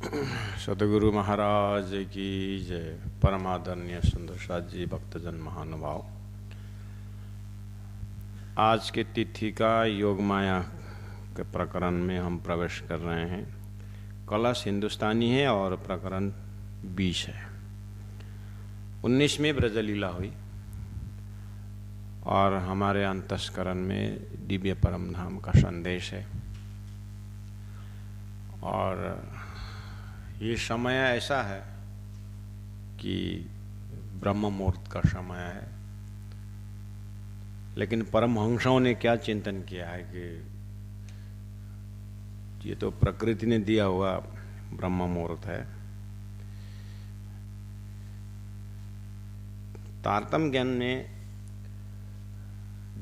सतगुरु महाराज की जय। परमादरणीय सुंदर साथ जी, भक्तजन महानुभाव, आज के तिथि का योग माया के प्रकरण में हम प्रवेश कर रहे हैं। कलश हिंदुस्तानी है और प्रकरण 20 है। 19 में ब्रजलीला हुई और हमारे अंतस्करण में दिव्य परम धाम का संदेश है। और ये समय ऐसा है कि ब्रह्म मुहूर्त का समय है, लेकिन परमहंसों ने क्या चिंतन किया है कि ये तो प्रकृति ने दिया हुआ ब्रह्म मुहूर्त है। तारतम्य ज्ञान में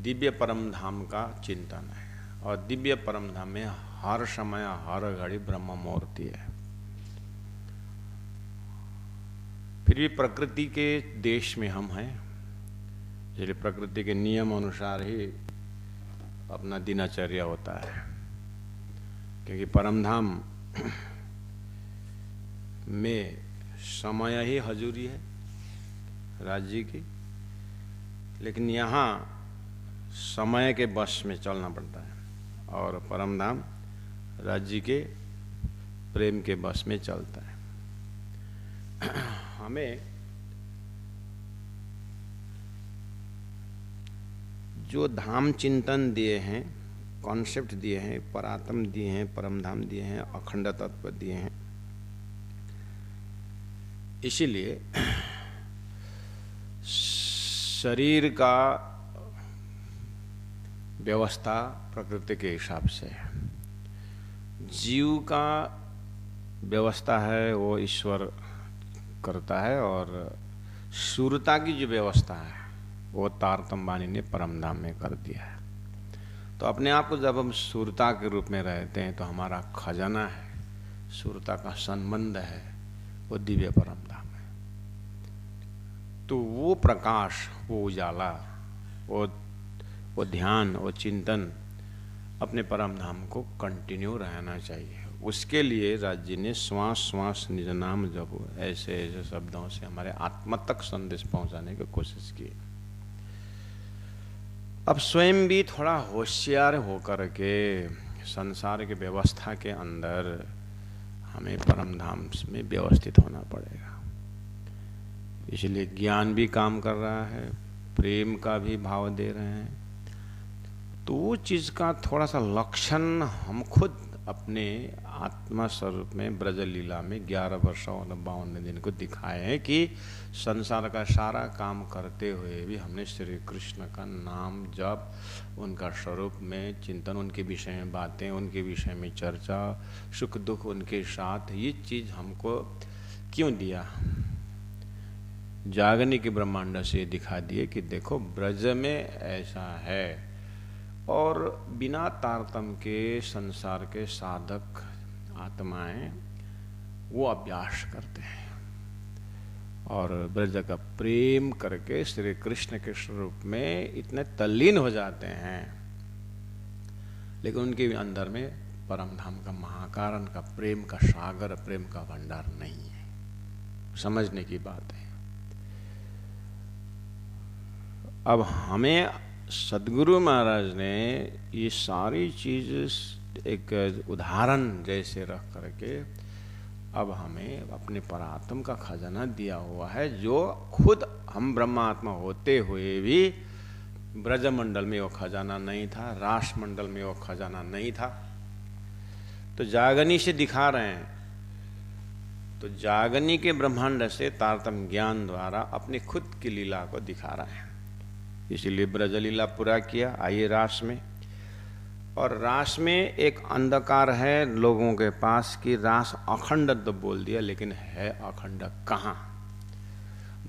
दिव्य परम धाम का चिंतन है और दिव्य परम धाम में हर समय हर घड़ी ब्रह्म मुहूर्त है। फिर भी प्रकृति के देश में हम हैं, इसलिए प्रकृति के नियम अनुसार ही अपना दिनचर्या होता है, क्योंकि परमधाम में समय ही हजूरी है राज्य की। लेकिन यहाँ समय के बस में चलना पड़ता है और परमधाम राज्य के प्रेम के बस में चलता है। हमें जो धाम चिंतन दिए हैं, कॉन्सेप्ट दिए हैं, परात्म दिए हैं, परमधाम दिए हैं, अखंड तत्व दिए हैं, इसीलिए शरीर का व्यवस्था प्रकृति के हिसाब से है, जीव का व्यवस्था है वो ईश्वर करता है, और सूरता की जो व्यवस्था है वो तारतम्य वाणी ने परमधाम में कर दिया है। तो अपने आप को जब हम सूरता के रूप में रहते हैं तो हमारा खजाना है, सूरता का संबंध है, वो दिव्य परमधाम है। तो वो प्रकाश, वो उजाला, वो ध्यान, वो चिंतन अपने परमधाम को कंटिन्यू रहना चाहिए। उसके लिए राज्य ने श्वास श्वास निज नाम जपो, ऐसे ऐसे शब्दों से हमारे आत्मा तक संदेश पहुंचाने की कोशिश की। अब स्वयं भी थोड़ा होशियार होकर के संसार की व्यवस्था के अंदर हमें परमधाम में व्यवस्थित होना पड़ेगा। इसलिए ज्ञान भी काम कर रहा है, प्रेम का भी भाव दे रहे हैं। तो वो चीज़ का थोड़ा सा लक्षण हम खुद अपने आत्मा स्वरूप में ब्रजलीला में 11 वर्षों और 52 दिन को दिखाए हैं कि संसार का सारा काम करते हुए भी हमने श्री कृष्ण का नाम जप, उनका स्वरूप में चिंतन, उनके विषय में बातें, उनके विषय में चर्चा, सुख दुख उनके साथ, ये चीज़ हमको क्यों दिया? जागने के ब्रह्मांड से दिखा दिए कि देखो ब्रज में ऐसा है। और बिना तारतम्य के संसार के साधक आत्माएं वो अभ्यास करते हैं और ब्रज का प्रेम करके श्री कृष्ण के स्वरूप में इतने तल्लीन हो जाते हैं, लेकिन उनके अंदर में परमधाम का महाकारण का प्रेम का सागर, प्रेम का भंडार नहीं है। समझने की बात है। अब हमें सदगुरु महाराज ने ये सारी चीज़ एक उदाहरण जैसे रख करके अब हमें अपने परात्म का खजाना दिया हुआ है, जो खुद हम ब्रह्मात्मा होते हुए भी ब्रजमंडल में वो खजाना नहीं था, राष्ट्रमंडल में वो खजाना नहीं था। तो जागनी से दिखा रहे हैं, तो जागनी के ब्रह्मांड से तारतम्य ज्ञान द्वारा अपनी खुद की लीला को दिखा रहे हैं। इसीलिए ब्रजलीला पूरा किया। आइए रास में। और रास में एक अंधकार है लोगों के पास कि रास अखंड तो बोल दिया, लेकिन है अखंड कहाँ?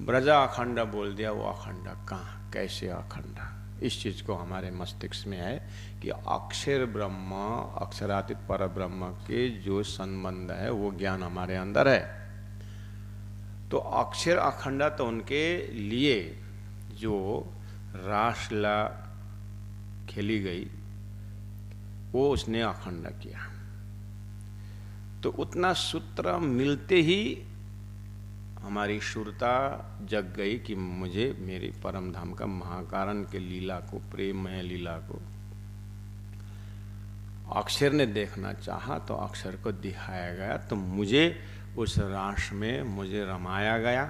ब्रजा अखंड बोल दिया, वो अखंड कहाँ, कैसे अखंड? इस चीज़ को हमारे मस्तिष्क में है कि अक्षर ब्रह्म, अक्षरातीत पर ब्रह्म के जो संबंध है वो ज्ञान हमारे अंदर है। तो अक्षर अखंड तो उनके लिए जो रासलीला खेली गई वो उसने अखंड किया। तो उतना सूत्र मिलते ही हमारी शुरता जग गई कि मुझे मेरे परम धाम का महाकारण के लीला को, प्रेममय लीला को अक्षर ने देखना चाहा तो अक्षर को दिखाया गया। तो मुझे उस रास में मुझे रमाया गया।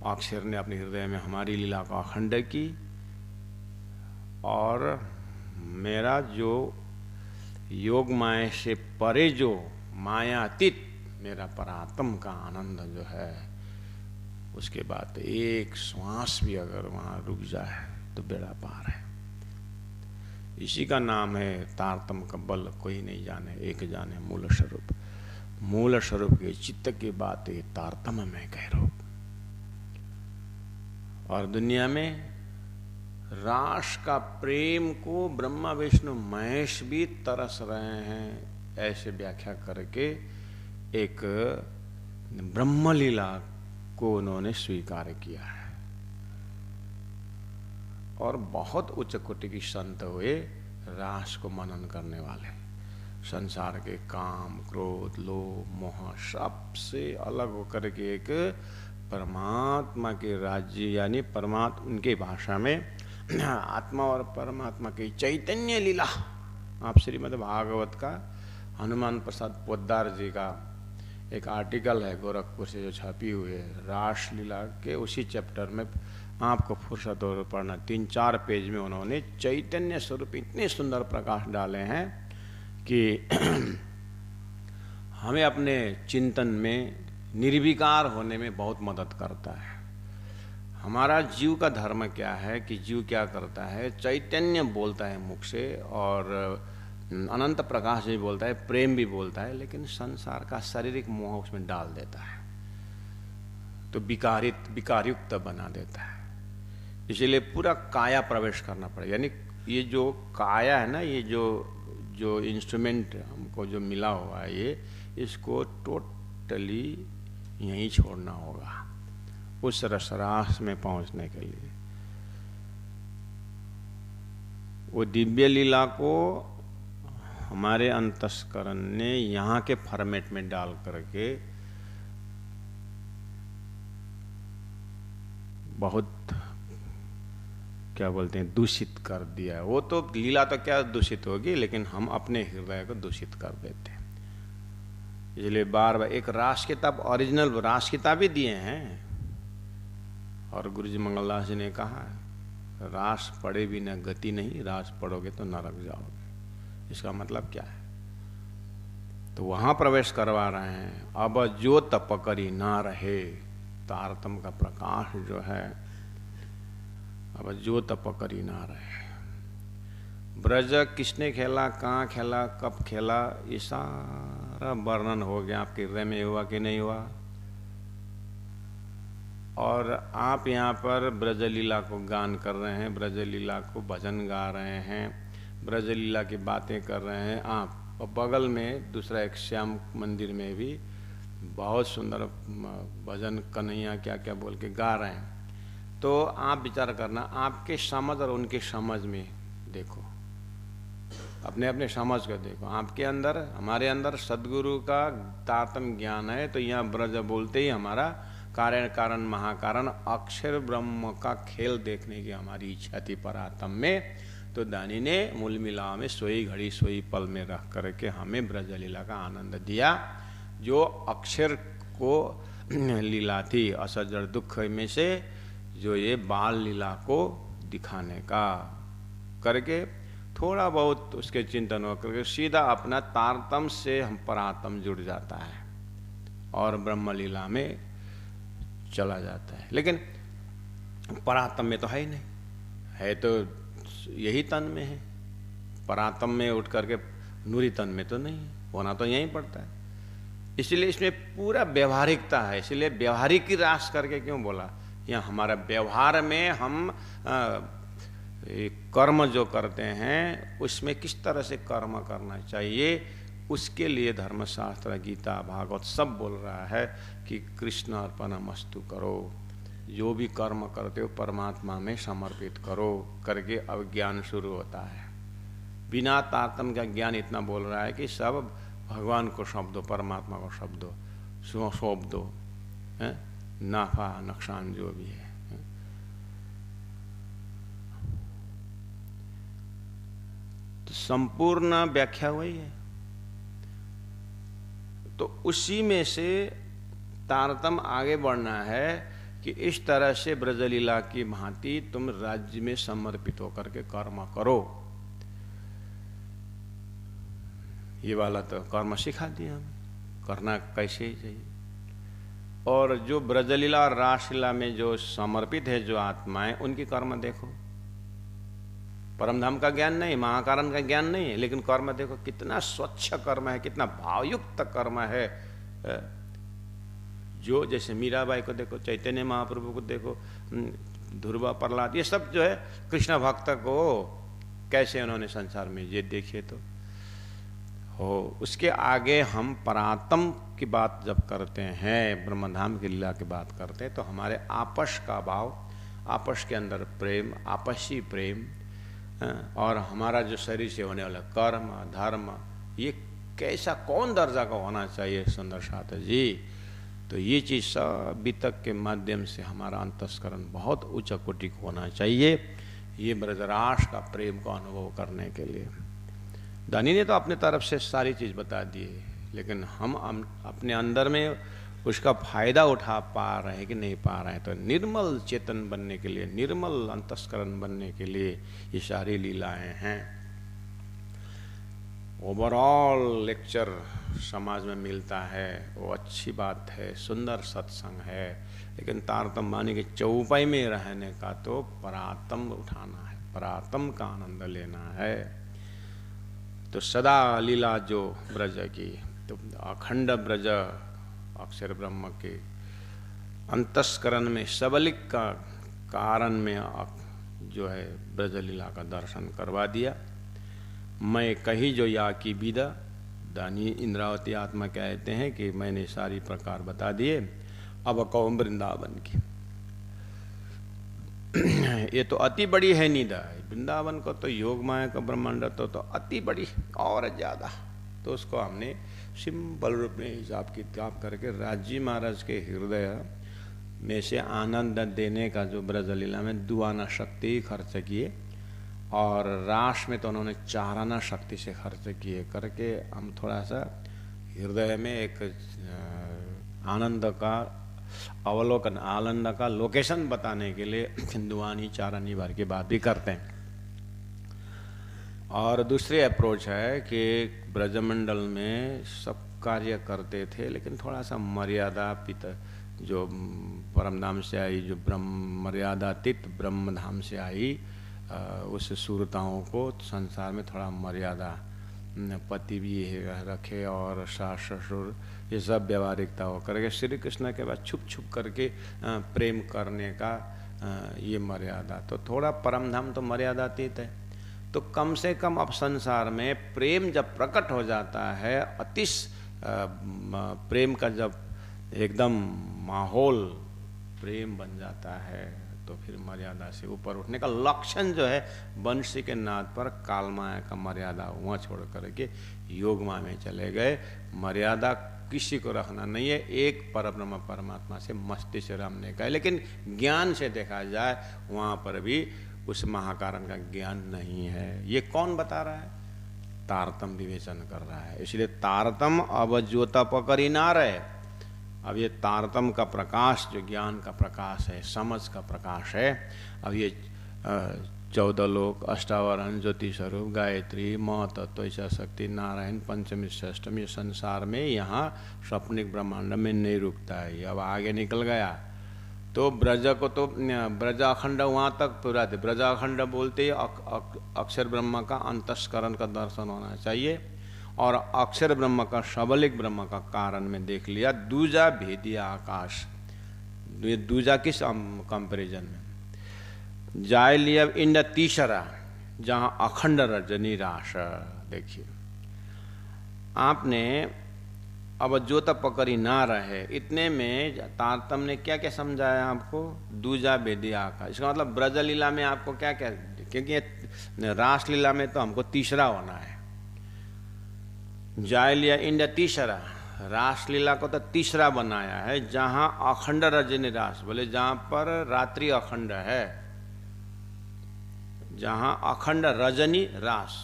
अक्षर ने अपने हृदय में हमारी लीला को अखंड की और मेरा जो योग माया से परे जो मायातीत मेरा परात्म का आनंद जो है, उसके बाद एक श्वास भी अगर वहाँ रुक जाए तो बेड़ा पार है। इसी का नाम है तारतम का बल कोई नहीं जाने, एक जाने मूल स्वरूप। मूल स्वरूप के चित्त की बात है तारतम में कह रहा हूं। और दुनिया में रास का प्रेम को ब्रह्मा विष्णु महेश भी तरस रहे हैं, ऐसे व्याख्या करके एक ब्रह्मलीला को उन्होंने स्वीकार किया है। और बहुत उच्च कोटि की संत हुए रास को मनन करने वाले, संसार के काम, क्रोध, लोभ, मोह सबसे अलग होकर के एक परमात्मा के राज्य यानी परमात्मा, उनके भाषा में आत्मा और परमात्मा की चैतन्य लीला। आप श्रीमद् भागवत का हनुमान प्रसाद पोद्दार जी का एक आर्टिकल है गोरखपुर से जो छपी हुई है रास लीला के, उसी चैप्टर में आपको फुर्सत हो पढ़ना, 3-4 पेज में उन्होंने चैतन्य स्वरूप इतने सुंदर प्रकाश डाले हैं कि हमें अपने चिंतन में निर्विकार होने में बहुत मदद करता है। हमारा जीव का धर्म क्या है कि जीव क्या करता है, चैतन्य बोलता है मुख से और अनंत प्रकाश भी बोलता है, प्रेम भी बोलता है, लेकिन संसार का शारीरिक मोह उसमें डाल देता है तो विकारयुक्त बना देता है। इसलिए पूरा काया प्रवेश करना पड़ेगा। यानी ये जो काया है ना, ये जो इंस्ट्रूमेंट हमको जो मिला हुआ है, ये इसको टोटली यहीं छोड़ना होगा उस रसरास में पहुंचने के लिए। वो दिव्य लीला को हमारे अंतस्करण ने यहाँ के फॉर्मेट में डाल करके बहुत क्या बोलते हैं दूषित कर दिया है। वो तो लीला तो क्या दूषित होगी, लेकिन हम अपने हृदय को दूषित कर देते हैं। इसलिए बार बार एक रास किताब, ओरिजिनल रास किताब ही दिए हैं। और गुरु जी मंगलदास जी ने कहा रास पढ़े बिना गति नहीं, रास पढ़ोगे तो नरक जाओगे। इसका मतलब क्या है? तो वहां प्रवेश करवा रहे हैं। अब जो तपकरी ना रहे, तारतम का प्रकाश जो है, अब जो तपकरी ना रहे। ब्रज किसने खेला, कहाँ खेला, कब खेला, ये सारा वर्णन हो गया। आपके हृदय में हुआ कि नहीं हुआ? और आप यहाँ पर ब्रजलीला को गान कर रहे हैं, ब्रजलीला को भजन गा रहे हैं, ब्रजलीला की बातें कर रहे हैं आप। और बगल में दूसरा एक श्याम मंदिर में भी बहुत सुंदर भजन कन्हैया क्या क्या बोल के गा रहे हैं। तो आप विचार करना, आपके समझ और उनके समझ में देखो, अपने अपने समझ को देखो। आपके अंदर, हमारे अंदर सदगुरु का तारतम ज्ञान है, तो यहाँ ब्रज बोलते ही हमारा कारण कारण महाकारण अक्षर ब्रह्म का खेल देखने की हमारी इच्छा थी परात्म में। तो दानी ने मूल मिला में सोई घड़ी सोई पल में रह करके हमें ब्रजलीला का आनंद दिया, जो अक्षर को लीला थी असजड़ दुख में से, जो ये बाल लीला को दिखाने का करके थोड़ा बहुत उसके चिंतन हो करके सीधा अपना तारतम से हम परात्म जुड़ जाता है और ब्रह्मलीला में चला जाता है। लेकिन परात्म में तो है ही नहीं, है तो यही तन में है। परात्म में उठ करके नूरी तन में तो नहीं, होना तो यहीं पड़ता है। इसलिए इसमें पूरा व्यवहारिकता है। इसलिए व्यवहारिक की रास करके क्यों बोला? यहाँ हमारा व्यवहार में हम कर्म जो करते हैं उसमें किस तरह से कर्म करना चाहिए, उसके लिए धर्मशास्त्र, गीता, भागवत सब बोल रहा है कि कृष्ण अर्पणमस्तु करो। जो भी कर्म करते हो परमात्मा में समर्पित करो करके अब ज्ञान शुरू होता है। बिना तारतम का ज्ञान इतना बोल रहा है कि सब भगवान को सौंप दो, परमात्मा को सौंप दो, है नाफा नुकसान जो भी है। तो संपूर्ण व्याख्या वही है। तो उसी में से तारतम आगे बढ़ना है कि इस तरह से ब्रजलीला की भांति तुम राज्य में समर्पित होकर के कर्म करो। ये वाला तो कर्म सिखा दिया हमें, करना कैसे ही चाहिए। और जो ब्रजलीला और रासलीला में जो समर्पित है जो आत्माएं, उनकी कर्म देखो। परमधाम का ज्ञान नहीं, महाकारण का ज्ञान नहीं है, लेकिन कर्म देखो कितना स्वच्छ कर्म है, कितना भावयुक्त कर्म है। जो जैसे मीराबाई को देखो, चैतन्य महाप्रभु को देखो, ध्रुव प्रहलाद, ये सब जो है कृष्ण भक्त को कैसे उन्होंने संसार में ये देखिए तो हो। उसके आगे हम परात्म की बात जब करते हैं, ब्रह्मधाम की लीला की बात करते हैं, तो हमारे आपस का भाव, आपस के अंदर प्रेम, आपसी प्रेम, और हमारा जो शरीर से होने वाला कर्म धर्म, ये कैसा कौन दर्जा का होना चाहिए सुंदर साथ जी। तो ये चीज़ सब वितक के माध्यम से हमारा अंतस्करण बहुत उच्च कोटि का होना चाहिए, ये ब्रजराज का प्रेम का अनुभव करने के लिए। दानी ने तो अपने तरफ से सारी चीज़ बता दी है, लेकिन हम अपने अंदर में उसका फायदा उठा पा रहे हैं कि नहीं पा रहे हैं। तो निर्मल चेतन बनने के लिए, निर्मल अंतस्करण बनने के लिए ये सारी लीलाएं हैं। ओवरऑल लेक्चर समाज में मिलता है, वो अच्छी बात है, सुंदर सत्संग है, लेकिन तारतम माने कि चौपाई में रहने का तो परातम उठाना है, परातम का आनंद लेना है। तो सदा लीला जो ब्रज की, तो अखंड ब्रज अक्षर ब्रह्म के अंतस्करण में सबलिक का कारण में जो है ब्रज लीला का दर्शन करवा दिया। मैं कही जो या की विदा, दानी इंद्रावती आत्मा कहते हैं कि मैंने सारी प्रकार बता दिए, अब कहो वृंदावन की। ये तो अति बड़ी है निदा, वृंदावन को तो योग माया का ब्रह्मांड तो अति बड़ी और ज़्यादा। तो उसको हमने सिंपल रूप में हिसाब किताब करके राजी महाराज के हृदय में से आनंद देने का जो ब्रजलीला में दुआना शक्ति खर्च किए, और रास में तो उन्होंने चाराना शक्ति से खर्च किए करके हम थोड़ा सा हृदय में एक आनंद का अवलोकन, आनंद का लोकेशन बताने के लिए दुआनी चारानी भर की बात भी करते हैं। और दूसरी अप्रोच है कि ब्रजमंडल में सब कार्य करते थे, लेकिन थोड़ा सा मर्यादा पित जो परमधाम से आई, जो ब्रह्म मर्यादातीत ब्रह्मधाम से आई, उस सूरताओं को संसार में थोड़ा मर्यादा, पति भी रखे और सास ससुर, ये सब व्यवहारिकता हो करके श्री कृष्ण के बाद छुप छुप करके प्रेम करने का ये मर्यादा। तो थोड़ा परमधाम तो मर्यादातीत है, तो कम से कम अब संसार में प्रेम जब प्रकट हो जाता है, अतिश प्रेम का जब एकदम माहौल प्रेम बन जाता है, तो फिर मर्यादा से ऊपर उठने का लक्षण जो है वंशी के नाद पर कालमाया का मर्यादा वहाँ छोड़ करके योग माया में चले गए। मर्यादा किसी को रखना नहीं है, एक परब्रह्म परमात्मा से मस्ती से रमने का है। लेकिन ज्ञान से देखा जाए वहाँ पर भी उस महाकारण का ज्ञान नहीं है। ये कौन बता रहा है? तारतम विवेचन कर रहा है। इसलिए तारतम अब ज्योता पकड़ी ना रहे। अब ये तारतम का प्रकाश जो ज्ञान का प्रकाश है, समझ का प्रकाश है, अब ये 14 लोक, अष्टावरण, ज्योति स्वरूप, गायत्री, महतत्व, ईशा शक्ति, नारायण, पंचमी षष्टम, ये संसार में यहाँ स्वप्निक ब्रह्मांड में नहीं रुकता है। अब आगे निकल गया तो ब्रज को तो ब्रज अखंड वहाँ तक पूरा थे। ब्रज अखंड बोलते ही अक्षर ब्रह्म का अंतस्करण का दर्शन होना चाहिए, और अक्षर ब्रह्म का सबलिक ब्रह्म का कारण में देख लिया। दूजा भेदिया आकाश, ये दूजा किस कंपेरिजन में जाए लिया? इंड तीसरा जहाँ अखंड रजनी राश। देखिए आपने अब ज्योत पकड़ी ना रहे, इतने में तारतम ने क्या क्या समझाया आपको? दूजा भेदिया आकाश। इसका मतलब ब्रज लीला में आपको क्या क्या, क्योंकि रास लीला में तो हमको तीसरा होना है, जाय लिया इंडिया तीसरा, रासलीला को तो तीसरा बनाया है जहां अखंड रजनी रास, बोले जहां पर रात्रि अखंड है, जहां अखंड रजनी रास,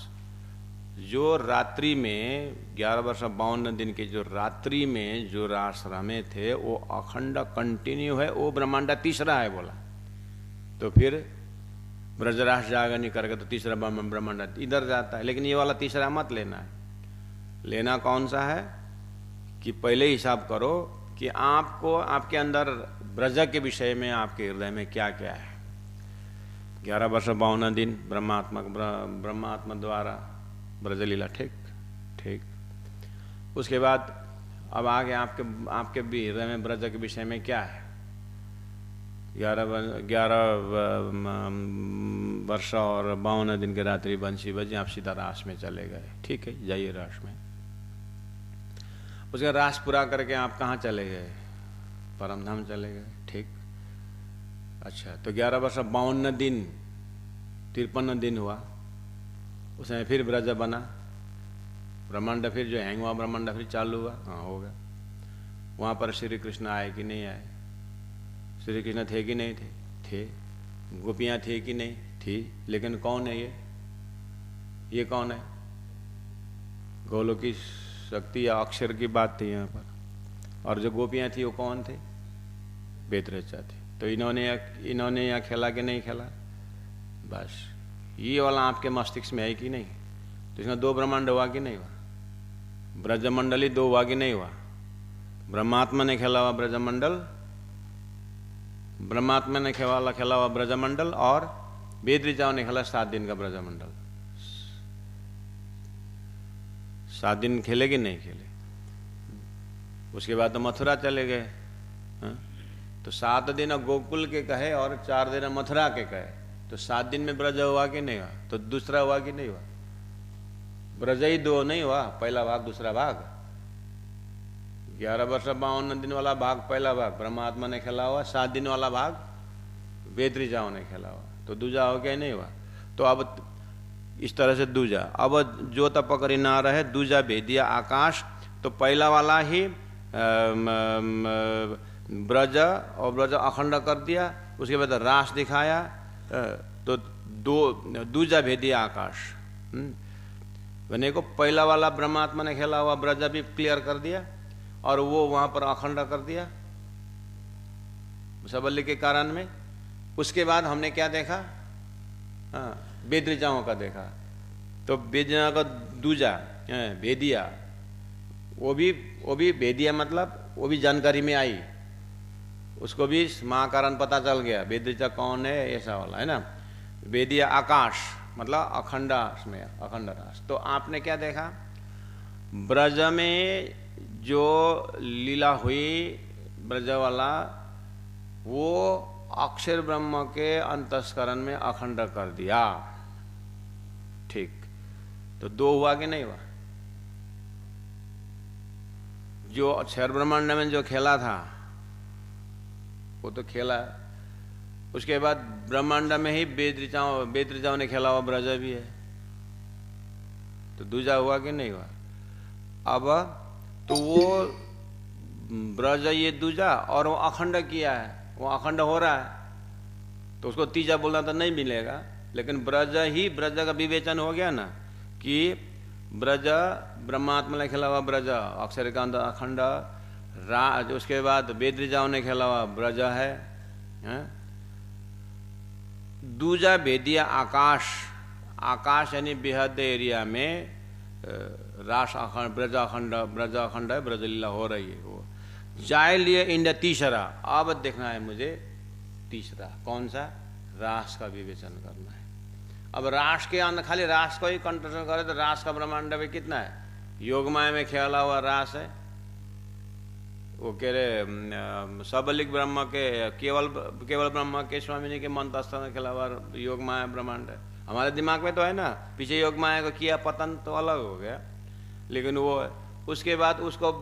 जो रात्रि में 11 वर्ष 52 दिन के जो रात्रि में जो रास रमे थे वो अखंड कंटिन्यू है, वो ब्रह्मांड तीसरा है बोला। तो फिर ब्रजरास जागरणी करके तो तीसरा ब्रह्मांड इधर जाता है, लेकिन ये वाला तीसरा मत लेना है। लेना कौन सा है कि पहले हिसाब करो कि आपको आपके अंदर ब्रज के विषय में आपके हृदय में क्या क्या है। 11 वर्ष 52 दिन ब्रह्मात्मा द्वारा ब्रजलीला, ठीक ठीक। उसके बाद अब आगे आपके भी हृदय में ब्रज के विषय में क्या है। 11 वर्ष और 52 दिन के रात्रि बंसी बजी, आप सीधा रास में चले गए, ठीक है, जाइए रास में। उसका रास पूरा करके आप कहाँ चले गए, परमधाम चले गए, ठीक। अच्छा, तो 11 वर्ष 52 दिन 53 दिन हुआ, उसमें फिर ब्रज बना, ब्रह्मांड फिर जो हैंग हुआ ब्रह्मांड फिर चालू हुआ, हाँ होगा। वहाँ पर श्री कृष्ण आए कि नहीं आए, श्री कृष्ण थे कि नहीं थे, थे। गोपियाँ थी कि नहीं थी, लेकिन कौन है ये कौन है, गोलोकी शक्ति या अक्षर की बात थी यहाँ पर। और जो गोपियाँ थी वो कौन थे, बेतरचा थी। तो इन्होंने यहाँ खेला कि नहीं खेला, बस ये वाला आपके मस्तिष्क में है कि नहीं। तो इसमें 2 ब्रह्मांड हुआ कि नहीं हुआ, ब्रजमंडली 2 हुआ कि नहीं हुआ। ब्रह्मात्मा ने खेला हुआ ब्रजमंडल, ब्रह्मात्मा ने खेला हुआ ब्रजमंडल, और वेद ऋचाओं ने खेला 7 दिन का ब्रजमंडल। 7 दिन खेले कि नहीं खेले। उसके बाद तो मथुरा चले गए, तो 7 दिन गोकुल के कहे और 4 दिन मथुरा के कहे, तो 7 दिन में ब्रज हुआ कि नहीं हुआ, तो दूसरा हुआ कि नहीं हुआ। ब्रज ही 2 नहीं हुआ, पहला भाग दूसरा भाग। 11 वर्ष 52 दिन वाला भाग पहला भाग ब्रह्मात्मा ने खेला हुआ, 7 दिन वाला भाग वेद ऋचाओं ने खेला हुआ, तो दूजा हो गया नहीं हुआ। तो अब इस तरह से दूजा, अब जो तपकरी ना रहे दूजा भेदिया आकाश। तो पहला वाला ही ब्रज और ब्रज अखंड कर दिया, उसके बाद रास दिखाया, तो दूजा भेदिया आकाश। बने को पहला वाला ब्रह्मात्मा ने खेला हुआ ब्रज भी क्लियर कर दिया, और वो वहां पर अखंड कर दिया सबल्य के कारण में। उसके बाद हमने क्या देखा, वेद ऋचाओं का देखा। तो वेद ऋचाओं का दूजा भेदिया, वो भी भेदिया, मतलब वो भी जानकारी में आई, उसको भी महाकारण पता चल गया, वेद ऋचा कौन है ऐसा वाला है ना। वेदिया आकाश मतलब अखंड में अखंड रास। तो आपने क्या देखा, ब्रज में जो लीला हुई ब्रज वाला, वो अक्षर ब्रह्म के अंतस्करण में अखंड कर दिया, ठीक। तो 2 हुआ कि नहीं हुआ। जो अक्षर ब्रह्मांड में जो खेला था वो तो खेला, उसके बाद ब्रह्मांड में ही वेद ऋचाओं ने खेला हुआ ब्रज भी है, तो दूजा हुआ कि नहीं हुआ। अब तो वो ब्रज ये दूजा और वो अखंड किया है, वो अखंड हो रहा है, तो उसको तीजा बोलना तो नहीं मिलेगा। लेकिन ब्रज का विवेचन हो गया ना, कि ब्रज ब्रह्मात्मा ने खेला हुआ ब्रज अक्षर का अंदर अखंड राज, उसके बाद वेद ऋचाओं ने खेला हुआ ब्रज है। दूजा भेदिया आकाश, आकाश यानी बेहद एरिया में रास अखंड ब्रज अखंड है, ब्रज लीला हो रही है। वो जाए लिए इंडिया तीसरा। अब देखना है मुझे तीसरा कौन सा, रास का विवेचन करना है। अब रास के अंदर खाली रास को ही कंट्रोल करे तो रास का ब्रह्मांड में कितना है, योगमाया में खेला हुआ रास है, वो कह रहे सबलिक ब्रह्म के केवल ब्रह्म के स्वामी के मंत्र में खेला हुआ योगमाया ब्रह्मांड है। हमारे दिमाग में तो है ना, पीछे योगमाया को किया पतन तो अलग हो गया, लेकिन वो उसके बाद उसको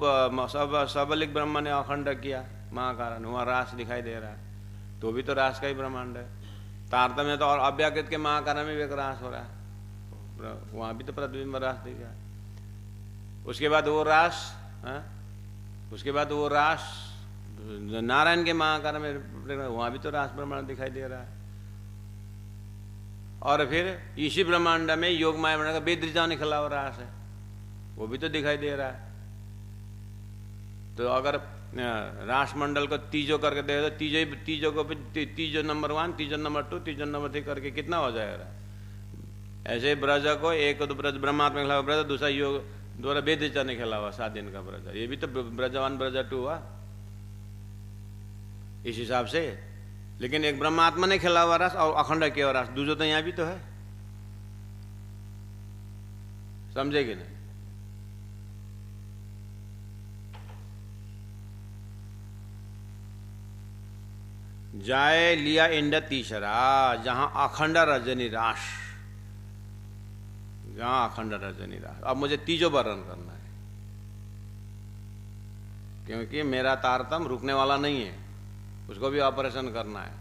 सबलिक ब्रह्म ने अखंड किया महाकारण, वहाँ रास दिखाई दे रहा है, तो भी तो रास का ही ब्रह्मांड है। तारतम्य तो और अव्याकृत के महाकारण में भी एक रास हो रहा है, वहाँ भी तो प्रतिबिंब रास दिख रहा है। उसके बाद वो रास, उसके बाद वो रास नारायण के महाकारण में, वहां भी तो रास ब्रह्मांड दिखाई दे रहा है। और फिर इसी ब्रह्मांड में योग माया ब्रह्मांड का वेद ऋचा ने खिला हुआ रास है, वो भी तो दिखाई दे रहा है। तो अगर रास मंडल को तीजो करके दे तो तीजो को तीजो नंबर 1, तीजो नंबर 2, तीजो नंबर 3 करके कितना हो जाएगा। ऐसे ब्रज को एक तो ब्रज ब्रह्मात्मा खिला हुआ ब्रज, दूसरा योग द्वारा वेद ऋचा ने खिला हुआ 7 दिन का ब्रज, ये भी तो ब्रज 1 ब्रज 2 हुआ इस हिसाब से। लेकिन एक ब्रह्मात्मा ने खिला हुआ रस और अखंड के रस, दूसरा तो यहां भी तो है, समझे कि नहीं। जाए लिया इंड तीसरा, जहां अखंड रजनी रास, जहां अखंड रजनी रास। अब मुझे तीजो वर्णन करना है, क्योंकि मेरा तारतम रुकने वाला नहीं है, उसको भी ऑपरेशन करना है।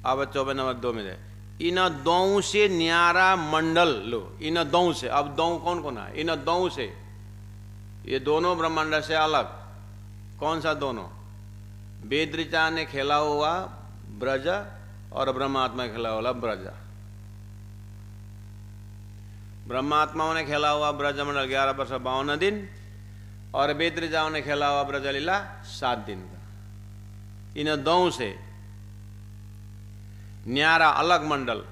अब 24 नंबर 2 में इन दौ से न्यारा मंडल लो, इन दौ से। अब दौ कौन कौन है, इन दौ से, ये दोनों ब्रह्मांड से अलग। कौन सा दोनों, वेद ऋचा ने खेला हुआ ब्रज और ब्रह्मात्मा खेला हुआ ब्रज। ब्रह्मात्माओं ने खेला हुआ ब्रज मंडल 11 वर्ष 52 दिन, और वेद ऋचाओं ने खेला हुआ ब्रज लीला 7 दिन का। इन दो से न्यारा अलग मंडल,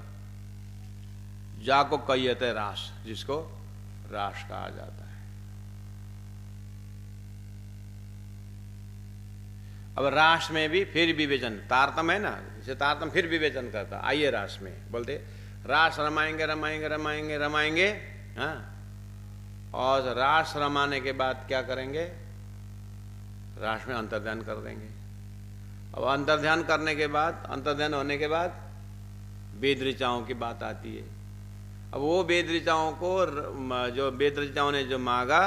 जाको कहियते रास, जिसको रास कहा जाता है। अब रास में भी फिर विवेचन, तारतम है ना, इसे तारतम फिर विवेचन करता। आइए रास में बोलते रास रमाएंगे रमाएंगे रमाएंगे रमाएंगे, हाँ, और रास रमाने के बाद क्या करेंगे, रास में अंतर्ध्यान कर देंगे। अब अंतर्ध्यान करने के बाद, अंतर्ध्यान होने के बाद वेद ऋचाओं की बात आती है। अब वो वेद ऋचाओं को, जो वेद ऋचाओं ने जो मांगा,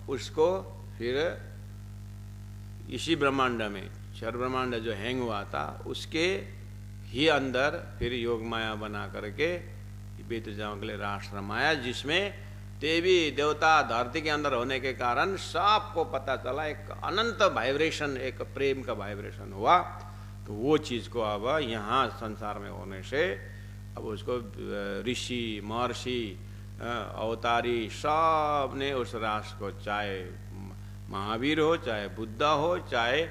उसको फिर इसी ब्रह्मांड में, क्षर ब्रह्मांड जो हैंग हुआ था, उसके ही अंदर फिर योग माया बना करके वेद ऋचाओं के लिए रास रमाया, जिसमें देवी देवता धरती के अंदर होने के कारण सबको पता चला, एक अनंत वाइब्रेशन, एक प्रेम का वाइब्रेशन हुआ। तो वो चीज को अब यहाँ संसार में होने से अब उसको ऋषि महर्षि अवतारी सब ने उस रास को, चाहे महावीर हो, चाहे बुद्ध हो, चाहे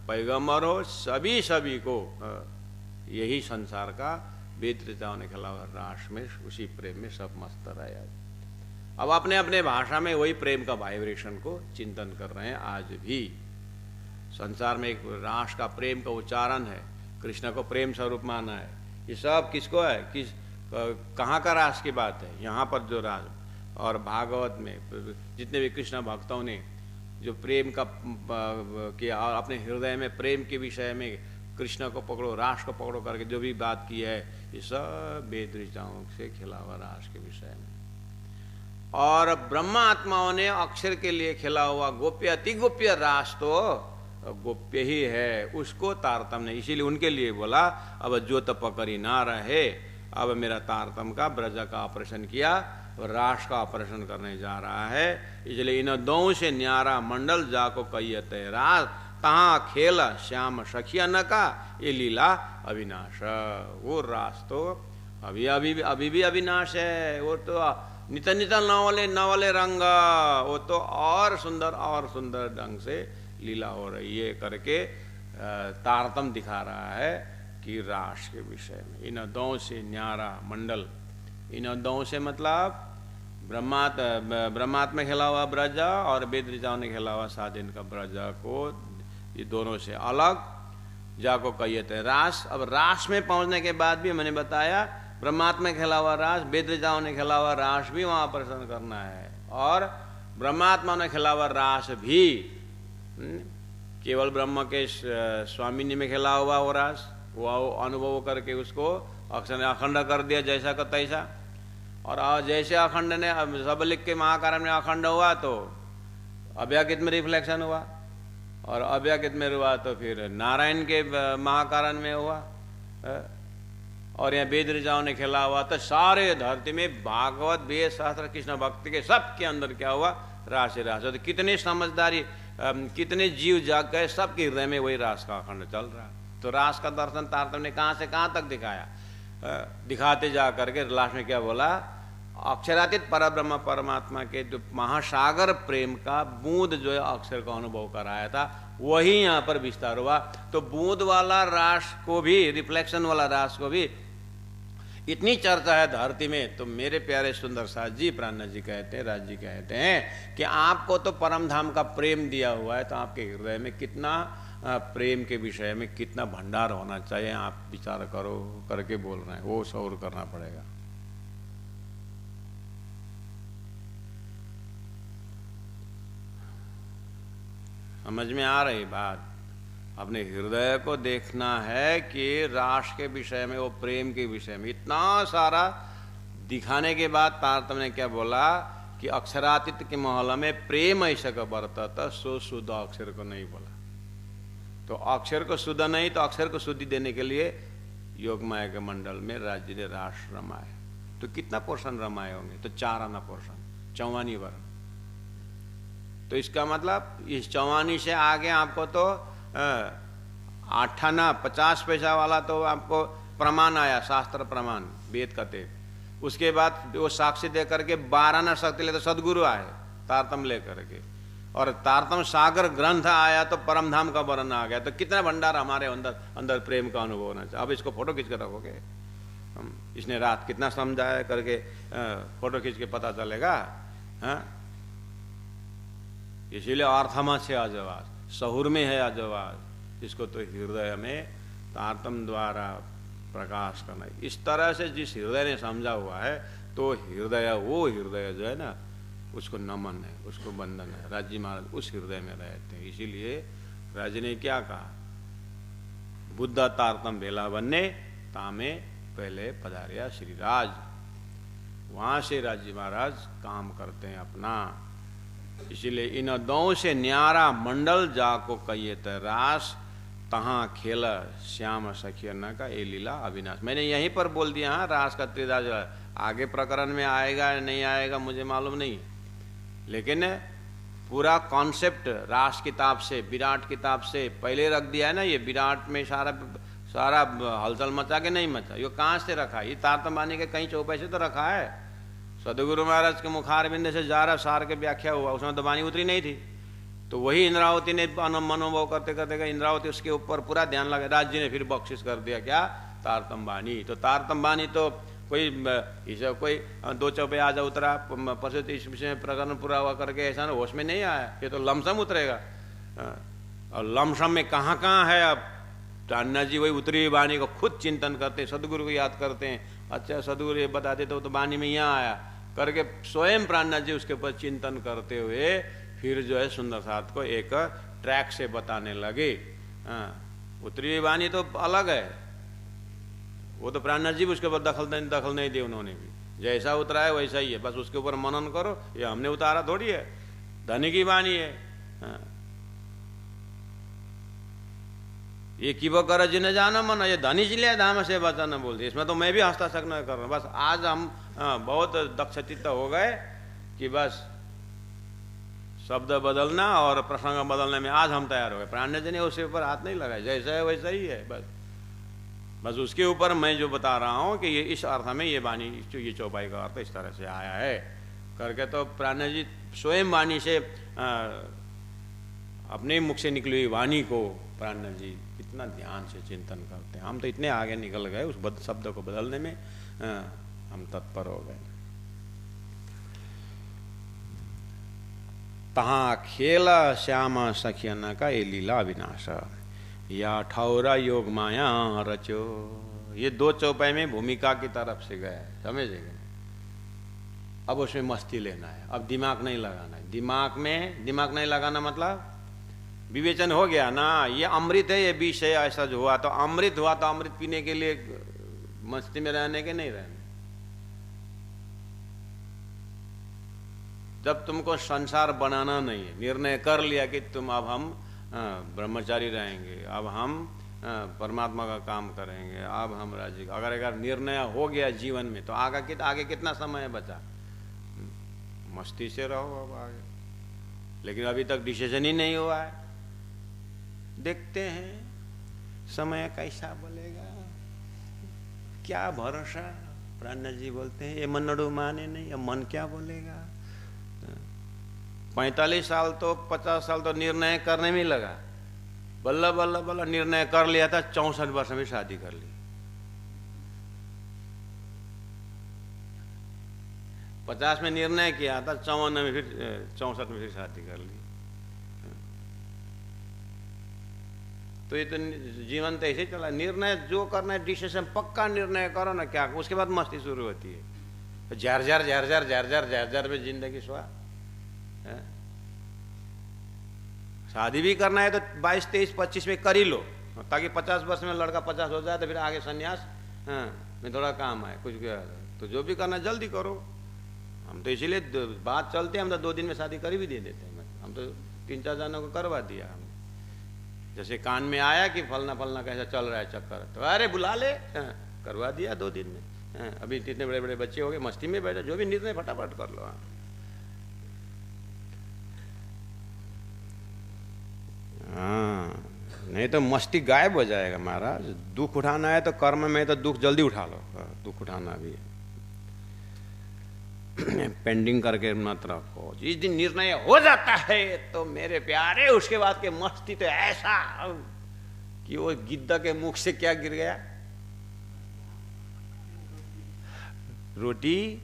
पैगंबर हो, सभी को यही संसार का वेद ऋचाओं ने खेला हुआ रास में, उसी प्रेम में सब मस्त रहे। अब अपने अपने भाषा में वही प्रेम का वाइब्रेशन को चिंतन कर रहे हैं। आज भी संसार में एक रास का प्रेम का उच्चारण है, कृष्ण को प्रेम स्वरूप माना है। ये सब किसको है, किस कहाँ का रास की बात है, यहाँ पर जो रास। और भागवत में जितने भी कृष्ण भक्तों ने जो प्रेम का किया, और अपने हृदय में प्रेम के विषय में कृष्ण को पकड़ो, रास को पकड़ो करके जो भी बात की है, ये सब वेद ऋचाओं से खिला हुआ रास के विषय में। और ब्रह्मा आत्माओं ने अक्षर के लिए खिला हुआ गोप्य अति गोप्य रास तो गोप्य ही है, उसको तारतम ने इसीलिए उनके लिए बोला अब जो तो पकड़ी ना रहे, अब मेरा तारतम का ब्रज का ऑपरेशन किया और रास का ऑपरेशन करने जा रहा है। इसलिए इन दो से न्यारा मंडल जाको कहियते रास, तहाँ खेल श्याम सखिया न का ये लीला अविनाश। वो रास तो अभी भी अविनाश है, वो तो नित नित नवले रंग, वो तो और सुंदर ढंग से लीला हो रही है करके तारतम दिखा रहा है कि रास के विषय में। इन दो से न्यारा मंडल, इन दो से मतलब ब्रह्मात्मा खेला हुआ ब्रज और वेद ऋचाओं ने खेला हुआ 7 दिन का ब्रज को, ये दोनों से अलग जाको कहियते रास। अब रास में पहुंचने के बाद भी मैंने बताया ब्रह्मात्मा खेला हुआ रास, वेद ऋचाओं ने खेला हुआ रास भी वहां प्रसन्न करना है, और ब्रह्मात्मा ने खेला हुआ रास भी केवल ब्रह्म के स्वामिनी में खेला हुआ वो रास, वो अनुभव करके उसको अक्षर अखंड कर दिया जैसा का तैसा। और जैसे अखंड ने सबलिक के महाकारण में अखंड हुआ तो अव्याकृत में रिफ्लेक्शन हुआ, और अव्याकृत में हुआ तो फिर नारायण के महाकारण में हुआ, और यहाँ वेद ऋचाओं ने खेला हुआ, तो सारे धरती में भागवत वेद शास्त्र कृष्ण भक्ति के सबके अंदर क्या हुआ, रास ही रास। तो कितने समझदारी, कितने जीव जाग गए, सबके हृदय में वही रास का अखंड चल रहा। तो रास का दर्शन तारतम्य ने कहाँ से कहाँ तक दिखाया, दिखाते जा करके लास्ट में क्या बोला, अक्षरातीत परब्रह्म परमात्मा के जो महासागर प्रेम का बूंद जो है अक्षर का अनुभव कराया था, वही यहाँ पर विस्तार हुआ। तो बूंद वाला रास को भी, रिफ्लेक्शन वाला रास को भी इतनी चर्चा है धरती में। तो मेरे प्यारे सुंदर साथ जी, प्राणनाथ जी कहते हैं, राज जी कहते हैं कि आपको तो परम धाम का प्रेम दिया हुआ है, तो आपके हृदय में कितना प्रेम के विषय में कितना भंडार होना चाहिए, आप विचार करो करके बोल रहे हैं, वो शौर करना पड़ेगा। समझ में आ रही बात? अपने हृदय को देखना है कि रास के विषय में, वो प्रेम के विषय में इतना सारा दिखाने के बाद तारतम्य ने क्या बोला कि अक्षरातीत के महल में प्रेम ऐसा का बरतता, सो शुद्ध अक्षर को नहीं बोला। तो अक्षर को शुद्ध नहीं, तो अक्षर को शुद्धि देने के लिए योग माया के मंडल में राज्य ने रास रमाए। तो कितना पोर्शन रमाए होंगे? तो 4 आना पोर्शन, 54 वर्ण। तो इसका मतलब इस 54 से आगे आपको तो 8 आना 50 पैसा वाला तो आपको प्रमाण आया, शास्त्र प्रमाण, वेद कथे। उसके बाद वो साक्षी दे करके 12 आना शक्ति ले तो सदगुरु आए तारतम ले करके, और तारतम सागर ग्रंथ आया तो परमधाम का वर्णन आ गया। तो कितना भंडार हमारे अंदर प्रेम का अनुभव होना चाहिए। अब इसको फोटो खींच कर रखोगे, हम इसने रात कितना समझाया करके फोटो खींच के पता चलेगा। हाँ, इसीलिए अर्थमा से आजवाज, सहुर में है आजवाज, इसको तो हृदय में तारतम द्वारा प्रकाश करना। इस तरह से जिस हृदय ने समझा हुआ है, तो हृदय, वो हृदय जो है ना, उसको नमन है, उसको बंधन है। राजी महाराज उस हृदय में रहते हैं। इसीलिए राज ने क्या कहा, बुद्ध तारतम बेला बनने तामे पहले पधारिया श्रीराज। वहां से राजी महाराज काम करते हैं अपना। इसीलिए इन दौ से न्यारा मंडल जाको कहिए रास, तहाँ खेल श्याम सखियन का ए लीला अविनाश। मैंने यहीं पर बोल दिया। हाँ, रास का त्रिराज आगे प्रकरण में आएगा या नहीं आएगा मुझे मालूम नहीं, लेकिन पूरा कॉन्सेप्ट रास किताब से, विराट किताब से पहले रख दिया है ना। ये विराट में सारा हलचल मचा के नहीं मचा, ये कहाँ से रखा? ये तारतम बानी के कहीं चौपाई से तो रखा है। सदगुरु महाराज के मुखार बिंद से जा रहा सार के व्याख्या हुआ, उसमें तो बानी उतरी नहीं थी। तो वही इंद्रावती ने मनोभाव करते करते इंद्रावती उसके ऊपर पूरा ध्यान लगा। राज जी ने फिर बख्शिश कर दिया क्या, तारतम बानी। तो तारतम बानी तो कोई 2 चौपे आजा उतरा परसों इस विषय में प्रकरण पूरा हुआ करके ऐसा ना होश में नहीं आया, ये तो लमसम उतरेगा। और लमसम में कहाँ कहाँ है? अब अन्ना जी वही उतरी हुई बानी को खुद चिंतन करते हैं, सदगुरु को याद करते हैं। अच्छा, सदगुरु ये बताते तो बानी में यहाँ आया करके स्वयं प्राणनाथ जी उसके ऊपर चिंतन करते हुए फिर जो है सुंदर साथ को एक ट्रैक से बताने लगे। उतरी हुई बानी तो अलग है, वो तो प्राणनाथ जी उसके ऊपर दखल नहीं दी उन्होंने भी। जैसा उतरा है वैसा ही है, बस उसके ऊपर मनन करो। ये हमने उतारा थोड़ी है, धनी की बानी है। ये कि वो कर जिन्हें जाना मन, ये धनी जिले धाम से बचाना बोलते। इसमें तो मैं भी हस्ताक्षर न कर रहा हूँ। बस आज हम बहुत दक्षचित्त हो गए कि बस शब्द बदलना और प्रसंग बदलने में आज हम तैयार हो गए। प्राणनाथ जी ने उसके ऊपर हाथ नहीं लगाया, जैसा है वैसा ही है। बस उसके ऊपर मैं जो बता रहा हूँ कि ये इस अर्थ में ये बानी, ये चौपाई का अर्थ इस तरह से आया है करके। तो प्राणनाथ जी स्वयं वाणी से अपने मुख से निकली हुई वाणी को प्राणनाथ जी कितना ध्यान से चिंतन करते हैं। हम तो इतने आगे निकल गए उस शब्द को बदलने में, हम तत्पर हो गए। तहाँ खेल श्याम सखियन का ये लीला विनाश, या ठौरा योग माया रचो। ये 2 चौपाई में भूमिका की तरफ से गए, समझ गए। अब उसमें मस्ती लेना है, अब दिमाग नहीं लगाना है। दिमाग नहीं लगाना मतलब विवेचन हो गया ना, ये अमृत है, ये विष है। ऐसा जो हुआ तो अमृत हुआ, तो अमृत पीने के लिए मस्ती में रहने के नहीं रहने। जब तुमको संसार बनाना नहीं है, निर्णय कर लिया कि तुम अब हम ब्रह्मचारी रहेंगे, अब हम परमात्मा का काम करेंगे, अब हम राज्य, अगर निर्णय हो गया जीवन में तो आगे कितना समय बचा, मस्ती से रहो अब आगे। लेकिन अभी तक डिसीजन ही नहीं हुआ है। देखते हैं समय कैसा बोलेगा, क्या भरोसा। प्राण जी बोलते हैं ये मनडू माने नहीं, अब मन क्या बोलेगा। 45 साल तो 50 साल तो निर्णय करने में लगा, बल्ला बल्ला बल्ला निर्णय कर लिया था, 64 वर्ष में शादी कर ली। 50 में निर्णय किया था, 54 में फिर 64 में फिर शादी कर ली। तो ये तो जीवन तो ऐसे चला। निर्णय जो करना है डिसीजन पक्का निर्णय करो ना, क्या उसके बाद मस्ती शुरू होती है। तो jar jar jar jar jar jar jar jar में जिंदगी स्वाद। शादी भी करना है तो 22, 23, 25 में कर ही लो, ताकि 50 वर्ष में लड़का 50 हो जाए तो फिर आगे संन्यास में थोड़ा काम आए कुछ। तो जो भी करना जल्दी करो। हम तो इसीलिए बात चलते हैं, हम तो 2 दिन में शादी कर भी दे देते हैं। हम तो 3-4 जनों को करवा दिया हमने। जैसे कान में आया कि फलना फलना कैसा चल रहा है चक्कर, तो अरे बुला ले, करवा दिया 2 दिन में। अभी इतने बड़े बड़े बच्चे हो गए, मस्ती में बैठे, जो भी निर्णय फटाफट कर लो। हाँ, नहीं तो मस्ती गायब हो जाएगा महाराज। दुख उठाना है तो कर्म में तो दुख जल्दी उठा लो। दुख उठाना भी है, पेंडिंग करके मत रखो। जिस दिन निर्णय हो जाता है तो मेरे प्यारे, उसके बाद के मस्ती तो ऐसा कि वो गिद्ध के मुख से क्या गिर गया, रोटी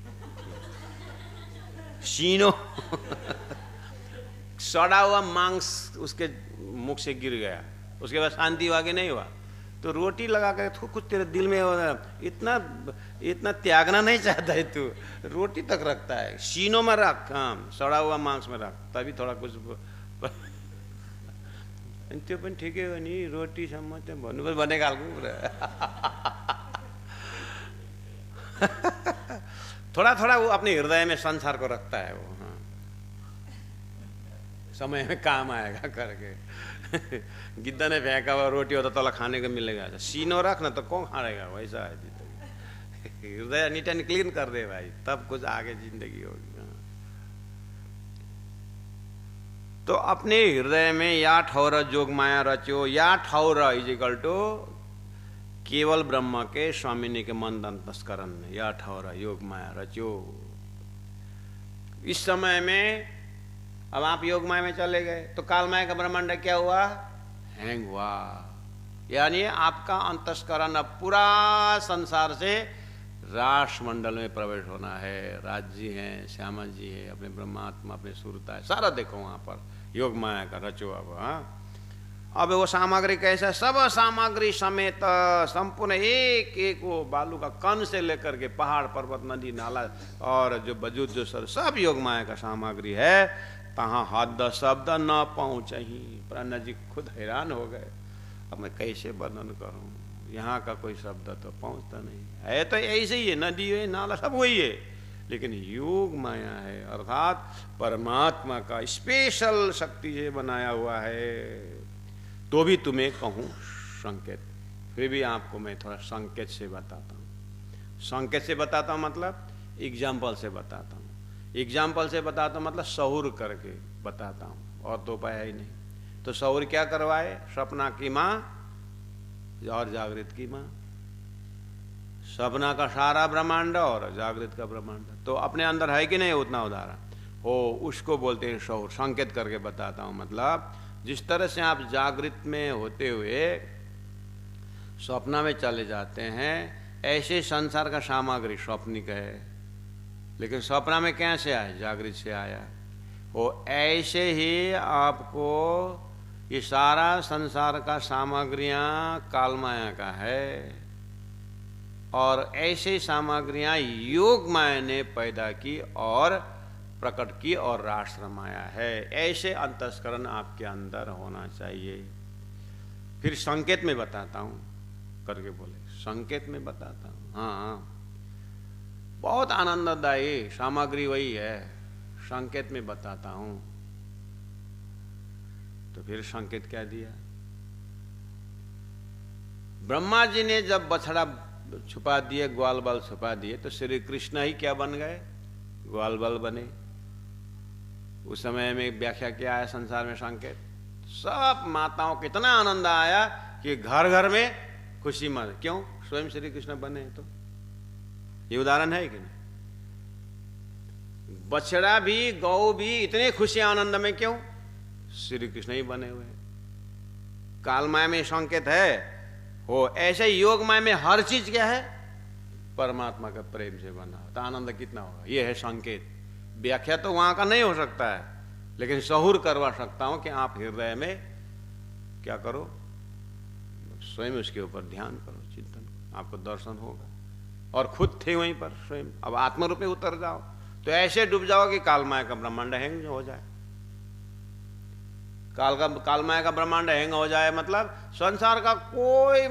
शीनो सड़ा हुआ मांस उसके मुख से गिर गया। उसके बाद शांति आगे नहीं हुआ। तो रोटी लगा कर कुछ तेरे दिल में इतना त्यागना नहीं चाहता है तू, रोटी तक रखता है। शीनो में रख, सड़ा हुआ मांस में रख, तभी थोड़ा कुछ त्यो पनि ठिकै हो नि। रोटी सम्म चाहिँ भन्नुपर्छ भन्ने खालको कुरा। थोड़ा थोड़ा वो अपने हृदय में संसार को रखता है वो। समय में काम आएगा करके। गिद्ध ने फेंका हुआ रोटी होता तो खाने को मिलेगा। सीनो रख ना तो कौन खाएगा, वैसा है जिंदगी। हृदय नीट एंड क्लीन कर दे भाई, तब कुछ आगे जिंदगी होगी। तो अपने हृदय में या ठौर जोग माया रच्यो, या ठौर इज इक्वल टू केवल ब्रह्म के स्वामिनी के मन अंतस्करण में, या ठौर योग माया रच्यो। इस समय में अब आप योग माया में चले गए तो काल माया का ब्रह्मांड क्या हुआ, हैंग हुआ। यानी आपका अंतस्करण अब पूरा संसार से राष्ट्रमंडल में प्रवेश होना है। राज जी हैं, श्यामा जी है, अपने ब्रह्मात्मा, अपने सुरता है, सारा देखो वहां पर योग माया का रचो। अब वो सामग्री कैसा, सब सामग्री समेत संपूर्ण एक एक वो बालू का कण से लेकर के पहाड़ पर्वत नदी नाला और जो वजूद जो सब योग माया का सामग्री है। तहाँ हद शब्द न पहुँचे ही। प्राण जी खुद हैरान हो गए, अब मैं कैसे वर्णन करूं, यहाँ का कोई शब्द तो पहुँचता नहीं है। तो ऐसे ही है, नदी है नाला सब वही है, लेकिन योग माया है, अर्थात परमात्मा का स्पेशल शक्ति से बनाया हुआ है। तो भी तुम्हें कहूँ संकेत, फिर भी आपको मैं थोड़ा संकेत से बताता हूँ। संकेत से बताता हूँ मतलब एग्जाम्पल से बताता हूँ। एग्जाम्पल से बताता हूँ मतलब सहूर करके बताता हूँ, और तो उपाय ही नहीं। तो सहूर क्या करवाए, सपना की माँ और जागृत की माँ। सपना का सारा ब्रह्मांड और जागृत का ब्रह्मांड तो अपने अंदर है कि नहीं, उतना उदाहरण हो, उसको बोलते हैं सहूर। संकेत करके बताता हूँ मतलब जिस तरह से आप जागृत में होते हुए स्वप्न में चले जाते हैं, ऐसे संसार का सामग्री स्वप्निक है, लेकिन स्वप्न में क्या से आया, जागृत से आया। वो ऐसे ही आपको ये सारा संसार का सामग्रियां काल माया का है, और ऐसे सामग्रियां योग माया ने पैदा की और प्रकट की और राष्ट्र माया है। ऐसे अंतस्करण आपके अंदर होना चाहिए। फिर संकेत में बताता हूं करके बोले, संकेत में बताता हूं। हाँ, बहुत आनंददायी सामग्री वही है, संकेत में बताता हूं। तो फिर संकेत क्या दिया, ब्रह्मा जी ने जब बछड़ा छुपा दिए, ग्वाल बाल छुपा दिए, तो श्री कृष्ण ही क्या बन गए? ग्वाल बाल बने। उस समय में व्याख्या क्या है संसार में संकेत? सब माताओं को इतना आनंद आया कि घर घर में खुशी मन। क्यों? स्वयं श्री कृष्ण बने। तो ये उदाहरण है कि नहीं? बछड़ा भी, गौ भी इतने खुशी आनंद में क्यों? श्री कृष्ण ही बने हुए। काल माया में संकेत है हो, ऐसे योग माया में हर चीज क्या है? परमात्मा का प्रेम से बना। तो आनंद कितना होगा? ये है संकेत। व्याख्या तो वहां का नहीं हो सकता है, लेकिन सहूर करवा सकता हूं कि आप हृदय में क्या करो? स्वयं उसके ऊपर ध्यान करो, चिंतन, आपको दर्शन होगा। और खुद थे वहीं पर स्वयं, अब आत्म रूप में उतर जाओ तो ऐसे डूब जाओ कि काल माया का ब्रह्मांड हैंग हो जाए। काल माया का ब्रह्मांड हैंग हो जाए मतलब संसार का कोई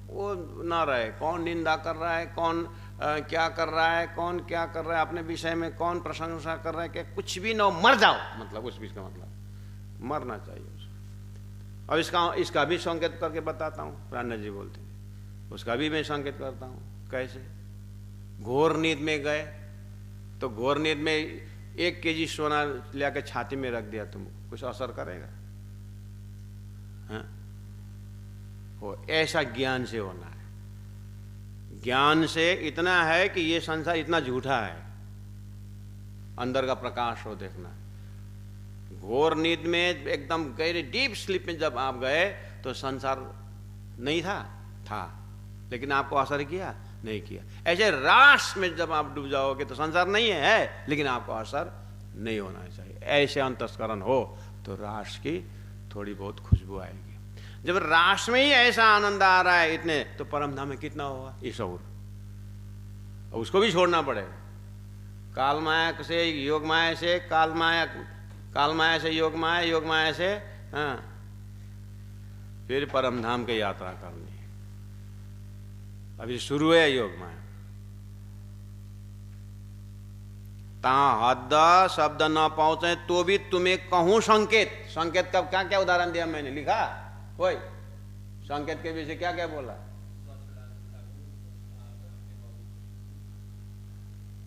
वो ना रहे। कौन निंदा कर रहा है, कौन क्या कर रहा है, कौन क्या कर रहा है अपने विषय में, कौन प्रशंसा कर रहा है, क्या कुछ भी ना हो, मर जाओ। मतलब उस बीच का मतलब मरना चाहिए उसको। अब इसका भी संकेत करके बताता हूँ। प्राण जी बोलते हैं, उसका भी मैं संकेत करता हूँ। कैसे? घोर नींद में गए तो घोर नींद में 1 kg सोना लेकर छाती में रख दिया, तुम कुछ असर करेगा? हाँ? हो, ऐसा ज्ञान से होना है। ज्ञान से इतना है कि ये संसार इतना झूठा है, अंदर का प्रकाश हो देखना। घोर नींद में एकदम गहरे डीप स्लीप में जब आप गए तो संसार नहीं था, लेकिन आपको असर किया? नहीं किया। ऐसे रास में जब आप डूब जाओगे तो संसार नहीं है, लेकिन आपको असर नहीं होना चाहिए। ऐसे अंतस्करण हो तो रास की थोड़ी बहुत खुशबू आएगी। जब रास में ही ऐसा आनंद आ रहा है इतने, तो परम धाम में कितना होगा? ईश्वर। उसको भी छोड़ना पड़ेगा। काल माया से योग माया से, काल माया से योग माया, योग माया से हाँ, फिर परम धाम की यात्रा करनी है। अभी शुरू है योग माया। ता हद शब्द न पहुंचे तो भी तुम्हें कहूं संकेत। संकेत का क्या क्या उदाहरण दिया मैंने? लिखा कोई? संकेत के विषय क्या क्या बोला?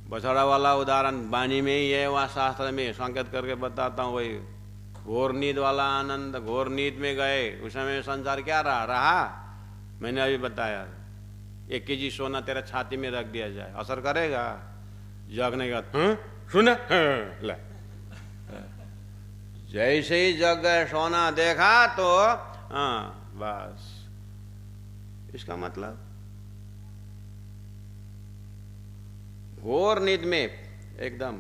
बछड़ा वाला उदाहरण वाणी में ही है, वहां शास्त्र में संकेत करके बताता हूं। वही घोर नींद वाला आनंद। घोर नींद में गए, उस समय संसार क्या रहा? मैंने अभी बताया। 1 kg सोना तेरा छाती में रख दिया जाए, असर करेगा? जगने का सुना ले, जैसे ही जग गए, सोना देखा तो हाँ बस। इसका मतलब घोर नींद में एकदम।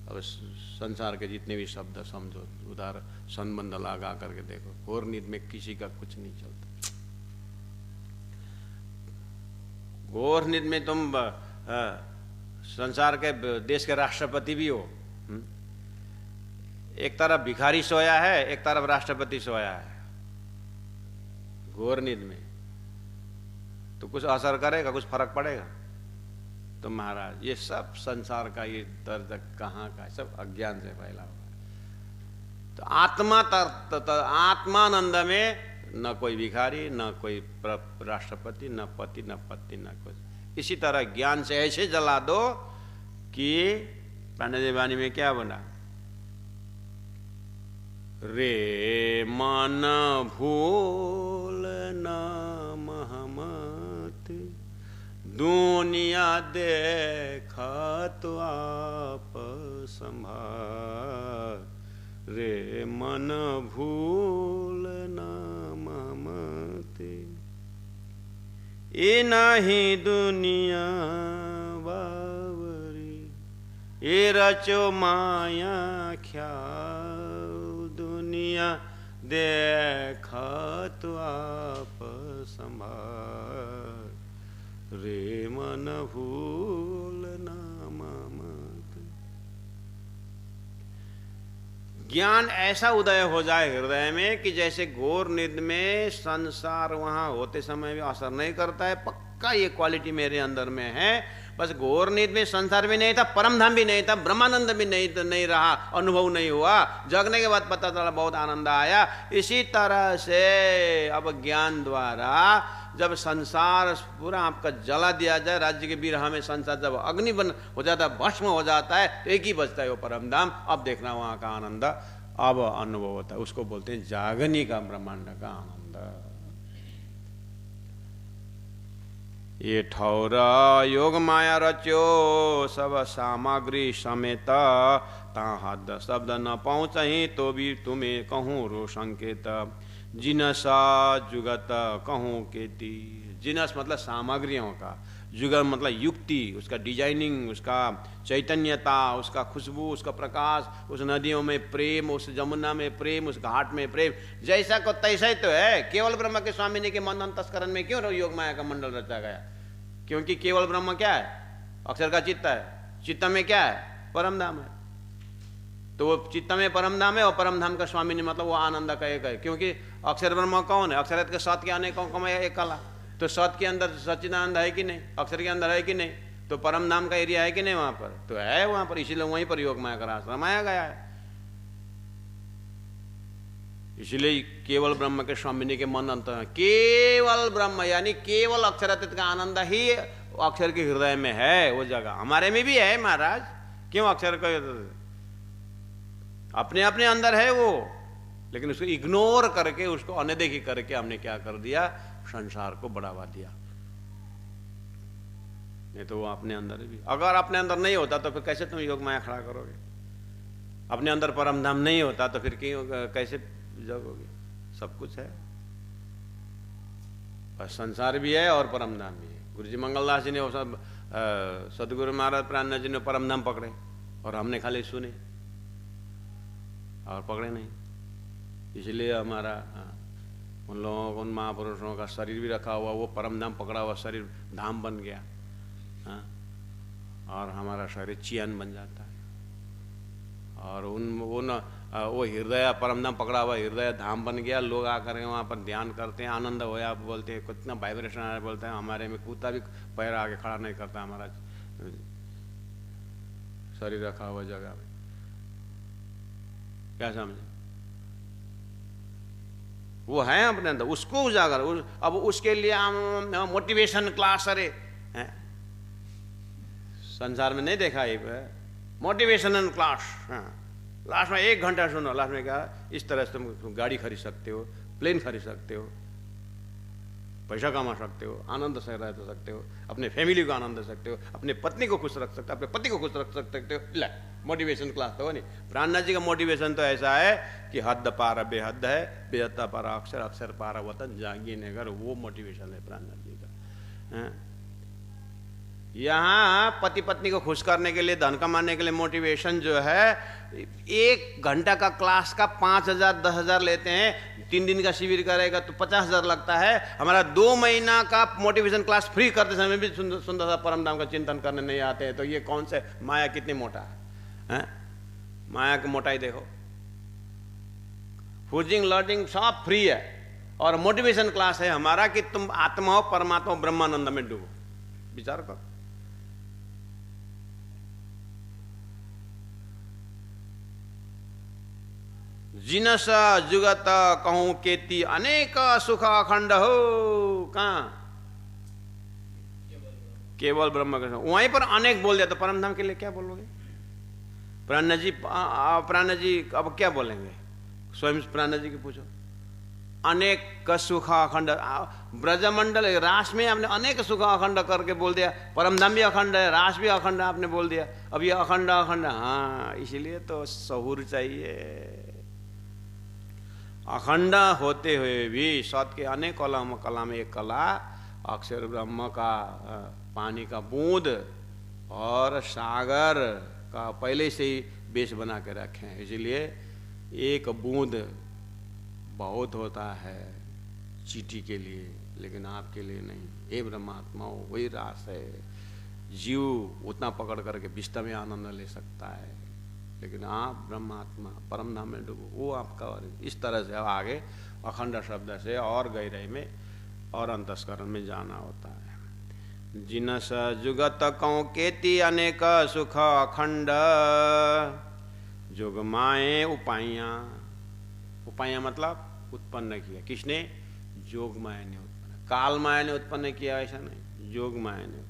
अब संसार के जितने भी शब्द समझो, उदाहरण संबंध लगा करके देखो। घोर नींद में किसी का कुछ नहीं चलता। घोर नींद में तुम संसार के देश के राष्ट्रपति भी हो। एक तरफ भिखारी सोया है, एक तरफ राष्ट्रपति सोया है घोर नींद में। तो कुछ असर करेगा? कुछ फर्क पड़ेगा? तो महाराज ये सब संसार का ये दर्द कहाँ का? सब अज्ञान से फैला हुआ है। तो आत्मानंद में न कोई भिखारी, न कोई राष्ट्रपति, न पति, न पत्नी, न कुछ। इसी तरह ज्ञान से ऐसे जला दो कि पांडे वाणी में क्या बना? रे मन भूल न महमत, दुनिया देखा तो आप संभाल। रे मन भूल न ममते, ये नहीं दुनिया बावरी, ये रचो माया ख्याल। दुनिया देखा तो आप संभाल। रे मन भूल न ममते। ज्ञान ऐसा उदय हो जाए हृदय में कि जैसे घोर नींद में संसार वहां होते समय भी असर नहीं करता है। पक्का ये क्वालिटी मेरे अंदर में है। बस घोर नींद में संसार भी नहीं था, परम धाम भी नहीं था, ब्रह्मानंद भी नहीं रहा, अनुभव नहीं हुआ। जगने के बाद पता चला बहुत आनंद आया। इसी तरह से अब ज्ञान द्वारा जब संसार पूरा आपका जला दिया जाए, राज्य के विरह में संसार जब अग्नि बन हो जाता है, भस्म हो जाता है, तो एक ही बचता है वो परम धाम। अब देखना वहां का आनंद अब अनुभव होता है, उसको बोलते हैं जागनी का ब्रह्मांड का आनंद। ये ठौर योग माया रच्यो सब सामग्री समेत, ता हद शब्द न पहुँचही तो भी तुम्हें कहूँ रो संकेत। जिनस जुगत कहूँ केती, जिनस मतलब सामग्रियों का, जुगत मतलब युक्ति, उसका डिजाइनिंग, उसका चैतन्यता, उसका खुशबू, उसका प्रकाश, उस नदियों में प्रेम, उस जमुना में प्रेम, उस घाट में प्रेम, जैसा को तैसा ही तो है। केवल ब्रह्म के स्वामी के मंथन तस्करण में क्यों योग माया का मंडल रचा गया? क्योंकि केवल ब्रह्म क्या है? अक्षर का चित्त है। चित्त में क्या है? परम धाम है। तो वो चित्त में परम धाम है और परम धाम का स्वामी ने मतलब वो आनंद का एक है। क्योंकि अक्षर ब्रह्म कौन है? अक्षर के सत के अनेकों को एक कला, तो सत के अंदर सच्चिदानंद है कि नहीं? अक्षर के अंदर है कि नहीं? तो परम धाम का एरिया है कि नहीं वहां पर? तो है वहां पर, इसीलिए वहीं पर योग माया का रास्ता रमाया गया है। इसलिए केवल ब्रह्म के स्वामिनी के मन अंत है। केवल ब्रह्म यानी केवल अक्षरातीत का आनंद ही अक्षर के हृदय में है। वो जगह हमारे में भी है महाराज, क्यों अक्षर का अपने अपने अंदर है वो, लेकिन उसको इग्नोर करके, उसको अनदेखी करके हमने क्या कर दिया? संसार को बढ़ावा दिया। नहीं तो वो अपने अंदर भी, अगर अपने अंदर नहीं होता तो फिर कैसे तुम योग माया खड़ा करोगे? अपने अंदर परम धाम नहीं होता तो फिर क्यों, कैसे जगोगे? सब कुछ है, बस संसार भी है और परम धाम भी है। गुरु जी मंगलदास जी ने वो सब, सदगुरु महाराज प्राणनाथ जी ने परम धाम पकड़े और हमने खाली सुने और पकड़े नहीं। इसलिए हमारा उन लोगों को, उन महापुरुषों का शरीर भी रखा हुआ, वो परम धाम पकड़ा हुआ शरीर धाम बन गया। हाँ, और हमारा शरीर चियन बन जाता है। और वो हृदय परम धाम पकड़ा हुआ हृदय धाम बन गया। लोग आकर के वहाँ पर ध्यान करते हैं, आनंद होया बोलते हैं, कितना वाइब्रेशन आ रहा है बोलते हैं। हमारे में कुत्ता भी पैर आगे खड़ा नहीं करता हमारा शरीर रखा हुआ जगह में। क्या समझे? वो है अपने अंदर, उसको उजागर। अब उसके लिए हम मोटिवेशन क्लास, अरे संसार में नहीं देखा ये मोटिवेशनल क्लास। लास्ट में 1 घंटा सुनो, लास्ट में क्या, इस तरह से तुम गाड़ी खरीद सकते हो, प्लेन खरीद सकते हो, पैसा कमा सकते हो, आनंद से रह सकते हो, अपने फैमिली को आनंद दे सकते हो, अपने पत्नी को खुश रख सकते हो, अपने पति को खुश रख सकते हो। ले मोटिवेशन क्लास तो नहीं। प्राणनाथ जी का मोटिवेशन तो ऐसा है कि हद पार बेहद है, बेहद पार अक्षर, अक्षर पार वतन जागी नगर, वो मोटिवेशन है प्राणनाथ जी का। यहाँ पति पत्नी को खुश करने के लिए, धन कमाने के लिए मोटिवेशन जो है, 1 घंटा का क्लास का 5,000 10,000 लेते हैं। 3 दिन का शिविर करेगा तो 50,000 लगता है। हमारा 2 महीना का मोटिवेशन क्लास फ्री करते समय भी सुंदर सा परम धाम का चिंतन करने नहीं आते हैं। तो ये कौन से माया कितनी मोटा है? माया की मोटाई देखो। फूजिंग लॉजिंग सब फ्री है और मोटिवेशन क्लास है हमारा कि तुम आत्मा हो, परमात्मा हो, ब्रह्मानंद में डूबो। विचार करो। जिनस जुगत कहूं केती, अनेक सुख अखंड हो। कहां? केवल ब्रह्म के। वहीं पर अनेक बोल दिया तो परम धाम के लिए क्या बोलोगे? प्राणनाथ जी अब क्या बोलेंगे? स्वयं प्राणनाथ जी की पूछो। अनेक का सुख अखंड, ब्रजमंडल रास में आपने अनेक सुख अखंड करके बोल दिया। परम धाम भी अखंड है, रास भी अखंड आपने बोल दिया। अब ये अखंड अखंड, हाँ, इसीलिए तो सहूर चाहिए। अखंड होते हुए भी सत के अनेक कला में एक कला अक्षर ब्रह्म का पानी का बूंद और सागर का पहले से ही बेस बना के रखे हैं। इसलिए एक बूंद बहुत होता है चींटी के लिए, लेकिन आपके लिए नहीं। हे ब्रह्मात्मा, वही रास है। जीव उतना पकड़ करके विस्ता में आनंद ले सकता है, लेकिन आप ब्रह्मात्मा परम धाम में डूबो, वो आपका। इस तरह से आगे अखंड शब्द से और गहराई में और अंतस्करण में जाना होता है। जिनस जुगत कौ केति अनेक सुख अखंड, जोग माए उपाया। उपाया मतलब उत्पन्न किया, किसने? जोग माया ने उत्पन्न, काल माया ने उत्पन्न किया ऐसा नहीं, जोग माया ने।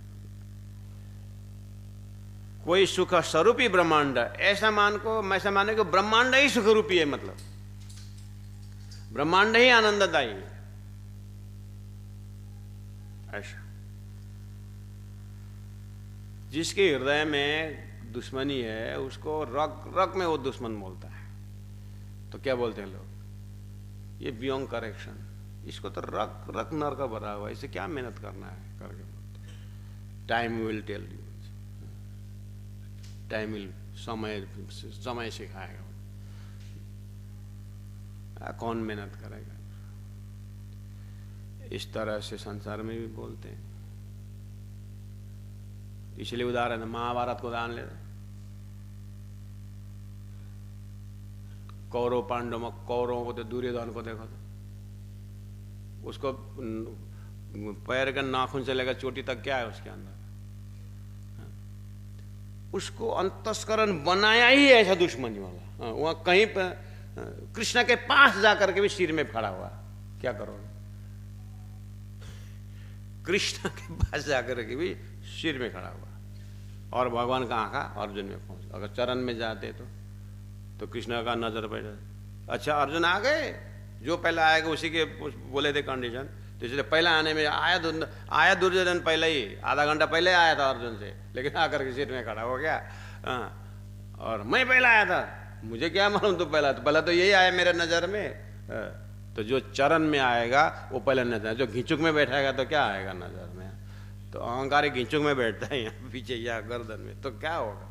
कोई सुख स्वरूपी ब्रह्मांड, ऐसा मान को, ऐसा माने को ब्रह्मांड ही सुख रूपी है, मतलब ब्रह्मांड ही आनंददायी है, ऐसा। जिसके हृदय में दुश्मनी है उसको रग रग में वो दुश्मन बोलता है। तो क्या बोलते हैं लोग? ये बियॉन्ड करेक्शन, इसको तो रग रग नर का भरा हुआ, इसे क्या मेहनत करना है करके बोलते। Time will tell you, time will, समय सिखाएगा। कौन मेहनत करेगा? इस तरह से संसार में भी बोलते हैं। इसलिए उदाहरण महाभारत को उदाहरण ले, कौरव पांडव, कौरवों को तो दुर्योधन को देखो तो उसको पैर के नाखून से लेकर चोटी तक क्या है उसके अंदर, उसको अंतस्करण बनाया ही ऐसा दुश्मनी वाला। वहां कहीं पर कृष्ण के पास जाकर के भी सिर में खड़ा हुआ, क्या करोगे? कृष्ण के पास जाकर के भी सिर में खड़ा हुआ, और भगवान कहाँ का? अर्जुन में पहुंच। अगर चरण में जाते तो कृष्ण का नजर पे जाए। अच्छा अर्जुन आ गए, जो पहला आएगा उसी के बोले थे कंडीशन, तो इसलिए पहला आने में आया दुर्योधन पहले ही, आधा घंटा पहले आया था अर्जुन से, लेकिन आकर के सिर में खड़ा हो गया। और मैं पहला आया था, मुझे क्या मालूम तो पहला तो यही आया मेरे नजर में। तो जो चरण में आएगा वो पहले नजर, जो घिंचुक में बैठाएगा तो क्या आएगा नजर में? तो अहंकारी घिंचुक में बैठता है यहाँ पीछे या गर्दन में, तो क्या होगा?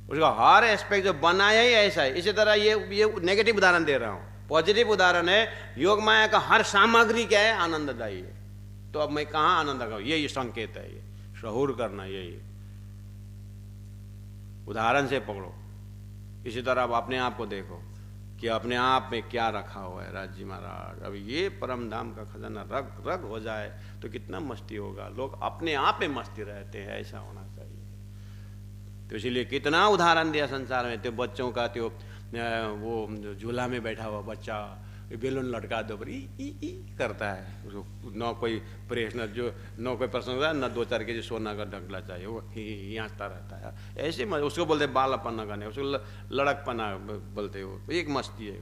उसका हर एस्पेक्ट जो बनाया ही ऐसा है। इसी तरह ये नेगेटिव उदाहरण दे रहा हूं, पॉजिटिव उदाहरण है। योग माया का हर सामग्री क्या है? आनंददायी है। तो अब मैं कहां आनंद लगाऊं? यही संकेत है, ये शहूर करना, यही उदाहरण से पकड़ो। इसी तरह अब अपने आप को देखो कि अपने आप में क्या रखा हुआ है। राज जी महाराज, अब ये परम धाम का खजाना रग रग हो जाए तो कितना मस्ती होगा। लोग अपने आप में मस्ती रहते हैं, ऐसा होना चाहिए। तो इसलिए कितना उदाहरण दिया संसार में। तो बच्चों का तो वो झूला में बैठा हुआ बच्चा बेलून लटका दो पर ई करता है, उसको न कोई प्रेशनर, जो न कोई प्रश्न होता है, न 2-4 केजी सोना का ढकला चाहिए, वो हियांचता रहता है ऐसे। उसको बोलते बालपना करने, उसको लड़कपना बोलते हो, एक मस्ती है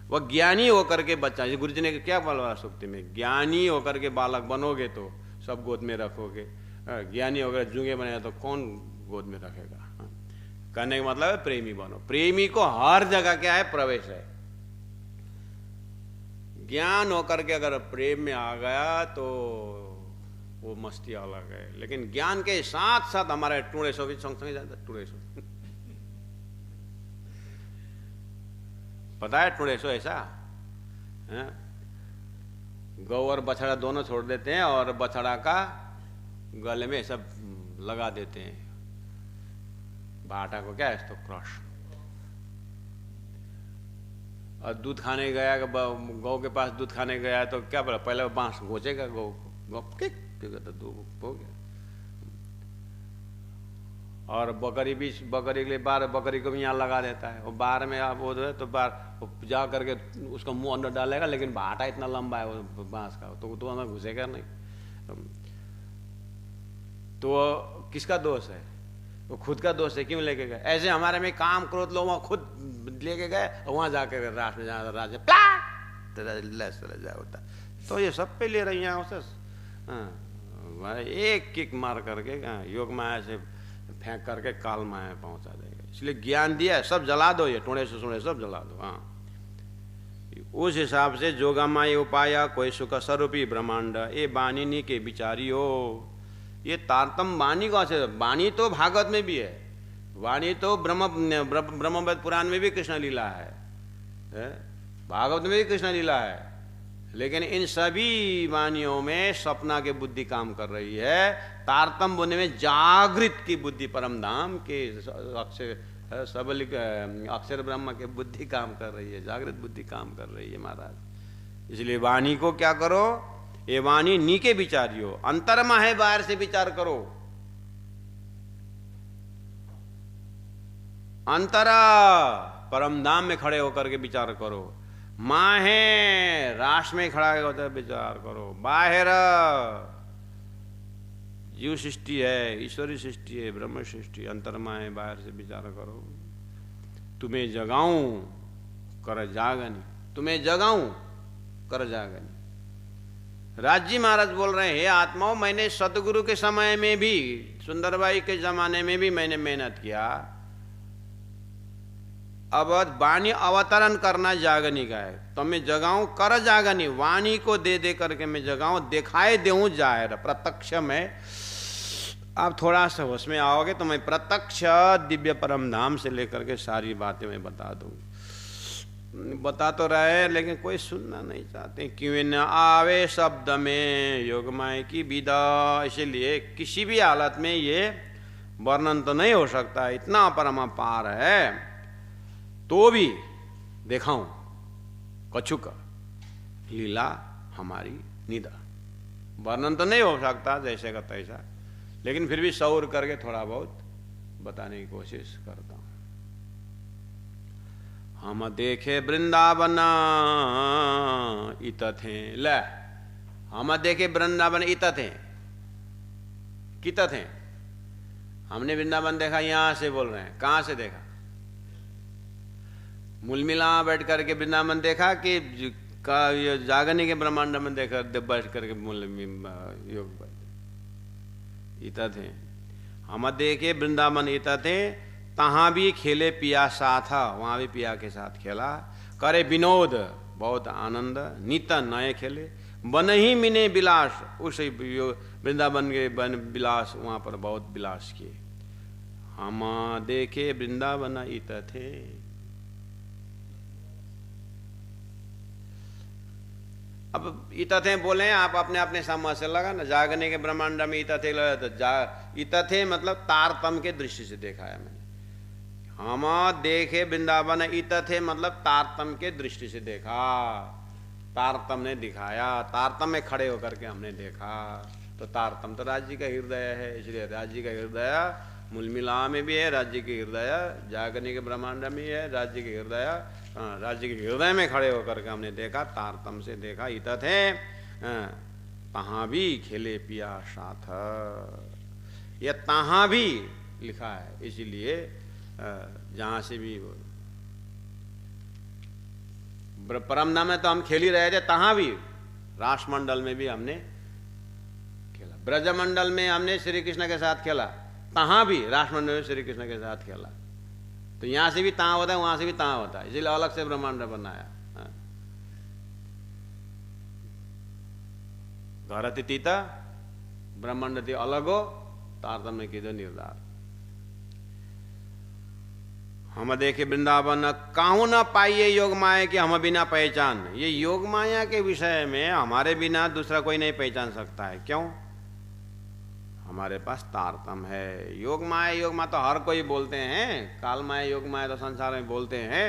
वो ज्ञानी होकर के बच्चा, गुरु जी ने क्या बोला सूक्ति में, ज्ञानी होकर के बालक बनोगे तो सब गोद में रखोगे, ज्ञानी होकर जूंगे बने तो कौन गोद में रखेगा? कहने का मतलब है प्रेमी बनो। प्रेमी को हर जगह क्या है? प्रवेश है। ज्ञान होकर के अगर प्रेम में आ गया तो वो मस्ती अलग है। लेकिन ज्ञान के साथ साथ हमारे टूड़े सो भी संग संग जाता, टूड़े सो पता है टूड़े सो ऐसा है? गौ और बछड़ा दोनों छोड़ देते हैं और बछड़ा का गले में सब लगा देते हैं बाटा को, क्या है तो क्रश। और दूध खाने गया, गौ के पास दूध खाने गया तो क्या बोला? पहले बांस घोचेगा गौ को, तो दूध हो गया। और बकरी भी, बकरी के लिए बार बकरी को भी यहाँ लगा देता है। वो बार में आप वो तो बार जा करके उसका मुंह अंदर डालेगा, लेकिन भाटा इतना लंबा है वो बांस का, तो अंदर घुसेगा नहीं। तो किसका दोष है? वो खुद का दोष है। क्यों लेके गए? ऐसे हमारे में काम क्रोध लोग वहां खुद लेके गए, वहां जाकर रात में जहाँ राज जाए होता। तो ये सब पे ले रही है एक किक मार करके योग माया से फेंक करके काल माया पहुंचा देगा। इसलिए ज्ञान दिया, सब जला दो, ये टोड़े से सुने सब जला दो। हाँ, उस हिसाब से जोगामाय उपाया कोई सुख स्वरूपी ब्रह्मांड ये बानिनी के विचारियो। ये तारतम वाणी का से, वाणी तो भागवत में भी है, वाणी तो ब्रह्मवेद पुराण में भी कृष्ण लीला है, भागवत में भी कृष्ण लीला है। लेकिन इन सभी वाणियों में सपना के बुद्धि काम कर रही है, तारतम बोलने में जागृत की बुद्धि, परम धाम के अक्षर ब्रह्म के बुद्धि काम कर रही है, जागृत बुद्धि काम कर रही है महाराज। इसलिए वाणी को क्या करो? ये वाणी नीके विचारियो, अंतरमा है बाहर से विचार करो। अंतरा परम धाम में खड़े होकर के विचार करो, माँ है राश में खड़ा होकर विचार करो। बाहर जीव सृष्टि है, ईश्वरी सृष्टि है, ब्रह्म सृष्टि, अंतरमा है बाहर से विचार करो। तुम्हें जगाऊं कर जागनी, तुम्हें जगाऊं कर जागनी। राजी महाराज बोल रहे हैं, हे आत्माओं, मैंने सतगुरु के समय में भी, सुंदरबाई के जमाने में भी मैंने मेहनत किया। अब वाणी अवतरण करना जागनी का है, तो मैं जगाऊं कर जागनी, वाणी को दे दे करके मैं जगाऊं, दिखाई देऊं जाहिर प्रत्यक्ष में। आप थोड़ा सा होश में आओगे तो मैं प्रत्यक्ष दिव्य परम धाम से लेकर के सारी बातें मैं बता दूं। बता तो रहे लेकिन कोई सुनना नहीं चाहते। क्यों न आवे शब्द में योगमाया की विदा, इसलिए किसी भी हालत में ये वर्णन तो नहीं हो सकता, इतना परमापार है। तो भी देखाऊं कछुक लीला हमारी निदा, वर्णन तो नहीं हो सकता जैसे का तैसा, लेकिन फिर भी सौर करके थोड़ा बहुत बताने की कोशिश करता हूं। हम देखे वृंदावन इत थे, ले हम देखे वृंदावन इत थे, कित थे, हमने वृंदावन देखा, यहां से बोल रहे हैं, कहां से देखा? मूल मिला बैठ करके वृंदावन देखा कि जागने के ब्रह्मांड में देखा बैठ करके मूल योग इता थे। हम देखे वृंदावन इता थे, तहां भी खेले पिया साथ, वहां भी पिया के साथ खेला। करे विनोद बहुत आनंद, नित नए खेले, बन ही मिने विलास, उस वृंदावन के बन विलास, वहां पर बहुत विलास किए। हम देखे वृंदावन इत थे। अब इतथे बोले आप अपने अपने समझ से लगा ना, जागने के ब्रह्मांड में इतथे तो इतथे मतलब तारतम के दृष्टि से देखा है मैंने। हम देखे वृंदावन इतथे मतलब तारतम के दृष्टि से देखा, तारतम ने दिखाया, तारतम में खड़े होकर के हमने देखा। तो तारतम तो राज्य का हृदय है, इसलिए राज्य का हृदय मूल मिला में भी है, राज्य के हृदय जागने के ब्रह्मांड में है, राज्य के हृदय, राज्य के हृदय में खड़े होकर के हमने देखा, तारतम से देखा। इत थे तहां भी खेले पिया साथ, यह तहां भी लिखा है, इसीलिए जहां से भी परम धाम में तो हम खेल ही रहे थे, तहां भी रासमंडल में भी हमने खेला, ब्रजमंडल में हमने श्री कृष्ण के साथ खेला, तहां भी रासमंडल में श्री कृष्ण के साथ खेला। तो यहां से भी तहां होता है, वहां से भी तहां होता है, इसलिए अलग से ब्रह्मांड बनाया। घर तीता ब्रह्मांड थी अलग हो, तारतम्य की निर्धार। हम देखे वृंदावन काहू न पाइए योग माया की हम बिना पहचान। ये योग माया के विषय में हमारे बिना दूसरा कोई नहीं पहचान सकता है। क्यों? हमारे पास तारतम है। योग माया तो हर कोई बोलते हैं, काल माया योग माया तो संसार में बोलते हैं,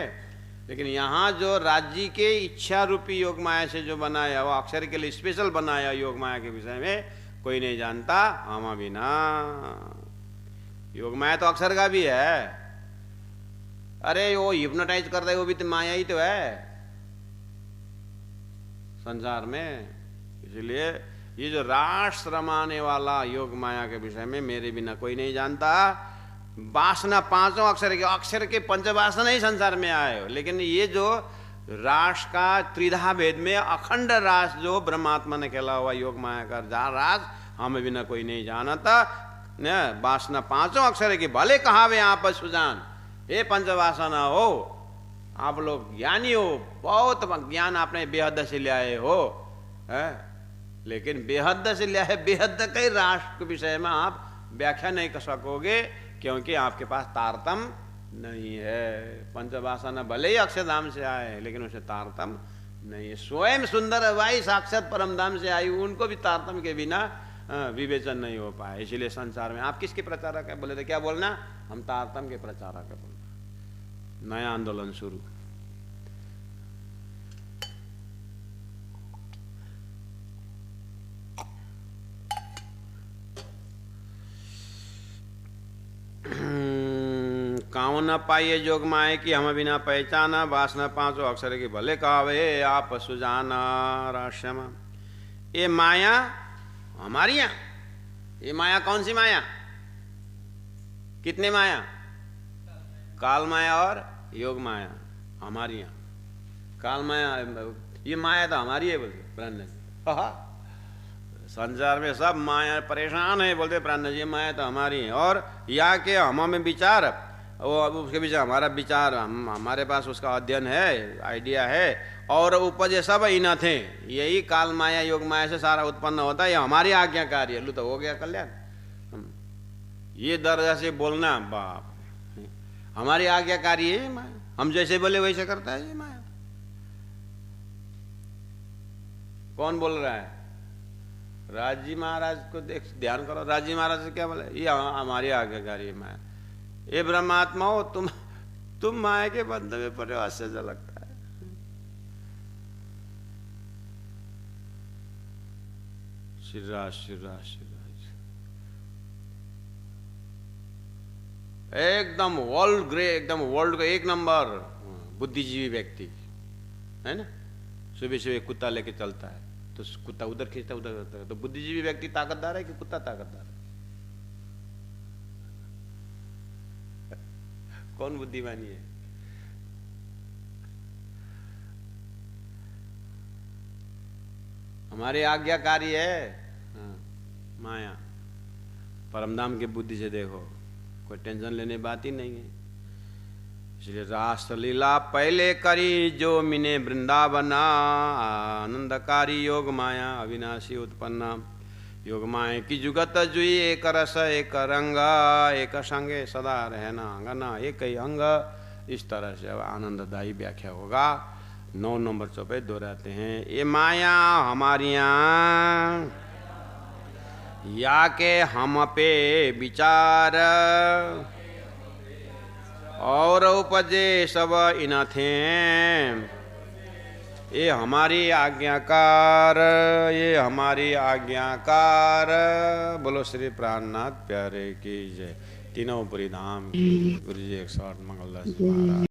लेकिन यहाँ जो राज्य के इच्छा रूपी योग माया से जो बनाया, वो अक्षर के लिए स्पेशल बनाया योग माया के विषय में कोई नहीं जानता हम बिना। योग माया तो अक्षर का भी है। अरे वो हिप्नोटाइज कर रहे, वो भी तो माया ही तो है संसार में। इसलिए ये जो रास रमाने वाला योग माया के विषय में मेरे बिना कोई नहीं जानता। वासना पांचों अक्षर के पंचवासना ही संसार में आए हो, लेकिन ये जो रास का त्रिधा भेद में अखंड रास जो ब्रह्मात्मा ने खेला हुआ योग माया का रास हमें बिना कोई नहीं जानता। वासना पांचों अक्षर की भले कहावे आप सुजान, ये पंचवासना हो, आप लोग ज्ञानी हो, बहुत ज्ञान आपने बेहद से ले आए हो, है? लेकिन बेहद से ले आए, बेहद के राष्ट्र के विषय में आप व्याख्या नहीं कर सकोगे, क्योंकि आपके पास तारतम नहीं है। पंचवासना भले ही अक्षरधाम से आए, लेकिन उसे तारतम नहीं है। स्वयं सुंदर वाई साक्षात परमधाम से आई, उनको भी तारतम के बिना विवेचन नहीं हो पाए। इसलिए संसार में आप किसके प्रचारक है? बोले थे क्या बोलना? हम तारतम के प्रचारक है। बोलना नया आंदोलन शुरू। काऊ न पाइए जोग माए की हम बिना पहचाना, वासना पांचों अक्षर की भले कहावे आप सुजाना राश्यम। ये माया हमारी यहाँ, ये माया कौन सी माया? कितने माया? काल माया और योग माया हमारी यहाँ। काल माया, ये माया तो हमारी है बोलते प्राण जी। संसार में सब माया परेशान है बोलते प्राण जी, माया तो हमारी है। और या के हम में विचार, वो उसके पीछे हमारा विचार, हमारे पास उसका अध्ययन है, आइडिया है, और उपजे सब इन थे। यही काल माया योग माया से सारा उत्पन्न होता है, ये हमारी आज्ञाकारी है। लो तो हो गया कल्याण। ये दर्जा से बोलना, बाप हमारी आज्ञाकारी है माया, हम जैसे बोले वैसे करता है ये माया। कौन बोल रहा है? राज जी महाराज को देख, ध्यान करो। राज जी महाराज से क्या बोले? ये हमारी आज्ञाकारी है माया। ये ब्रह्मात्मा हो तुम माया के बंधन में पड़े हो, आश्चर्य लगता है। श्रीराज श्रीराज श्रीराज एकदम वर्ल्ड ग्रे, एकदम वर्ल्ड का एक नंबर बुद्धिजीवी व्यक्ति है ना। सुबह सुबह कुत्ता लेके चलता है तो कुत्ता उधर खींचता उधर, तो बुद्धिजीवी व्यक्ति ताकतदार है कि कुत्ता ताकतदार है? कौन बुद्धिमानी है? हमारे आज्ञाकारी है माया। परमधाम की बुद्धि से देखो, कोई टेंशन लेने बात ही नहीं है। इसलिए रासलीला पहले करी जो मिने वृंदावना, आनंदकारी योग माया अविनाशी उत्पन्ना। योग माया की जुगत जुई एक रस एक रंग, एक संगे सदा रहना अंगना एक ही अंग। इस तरह से अब आनंददायी व्याख्या होगा। 9 नंबर चौपे दोहराते हैं। ये माया हमारियाँ या के हम पे विचार, और उपजे सब इन थे। ये हमारी आज्ञाकार, ये हमारी आज्ञाकार। बोलो श्री प्राणनाथ प्यारे की जय। तीनों पुरी धाम की। गुरु जी 108 मंगलदास महाराज।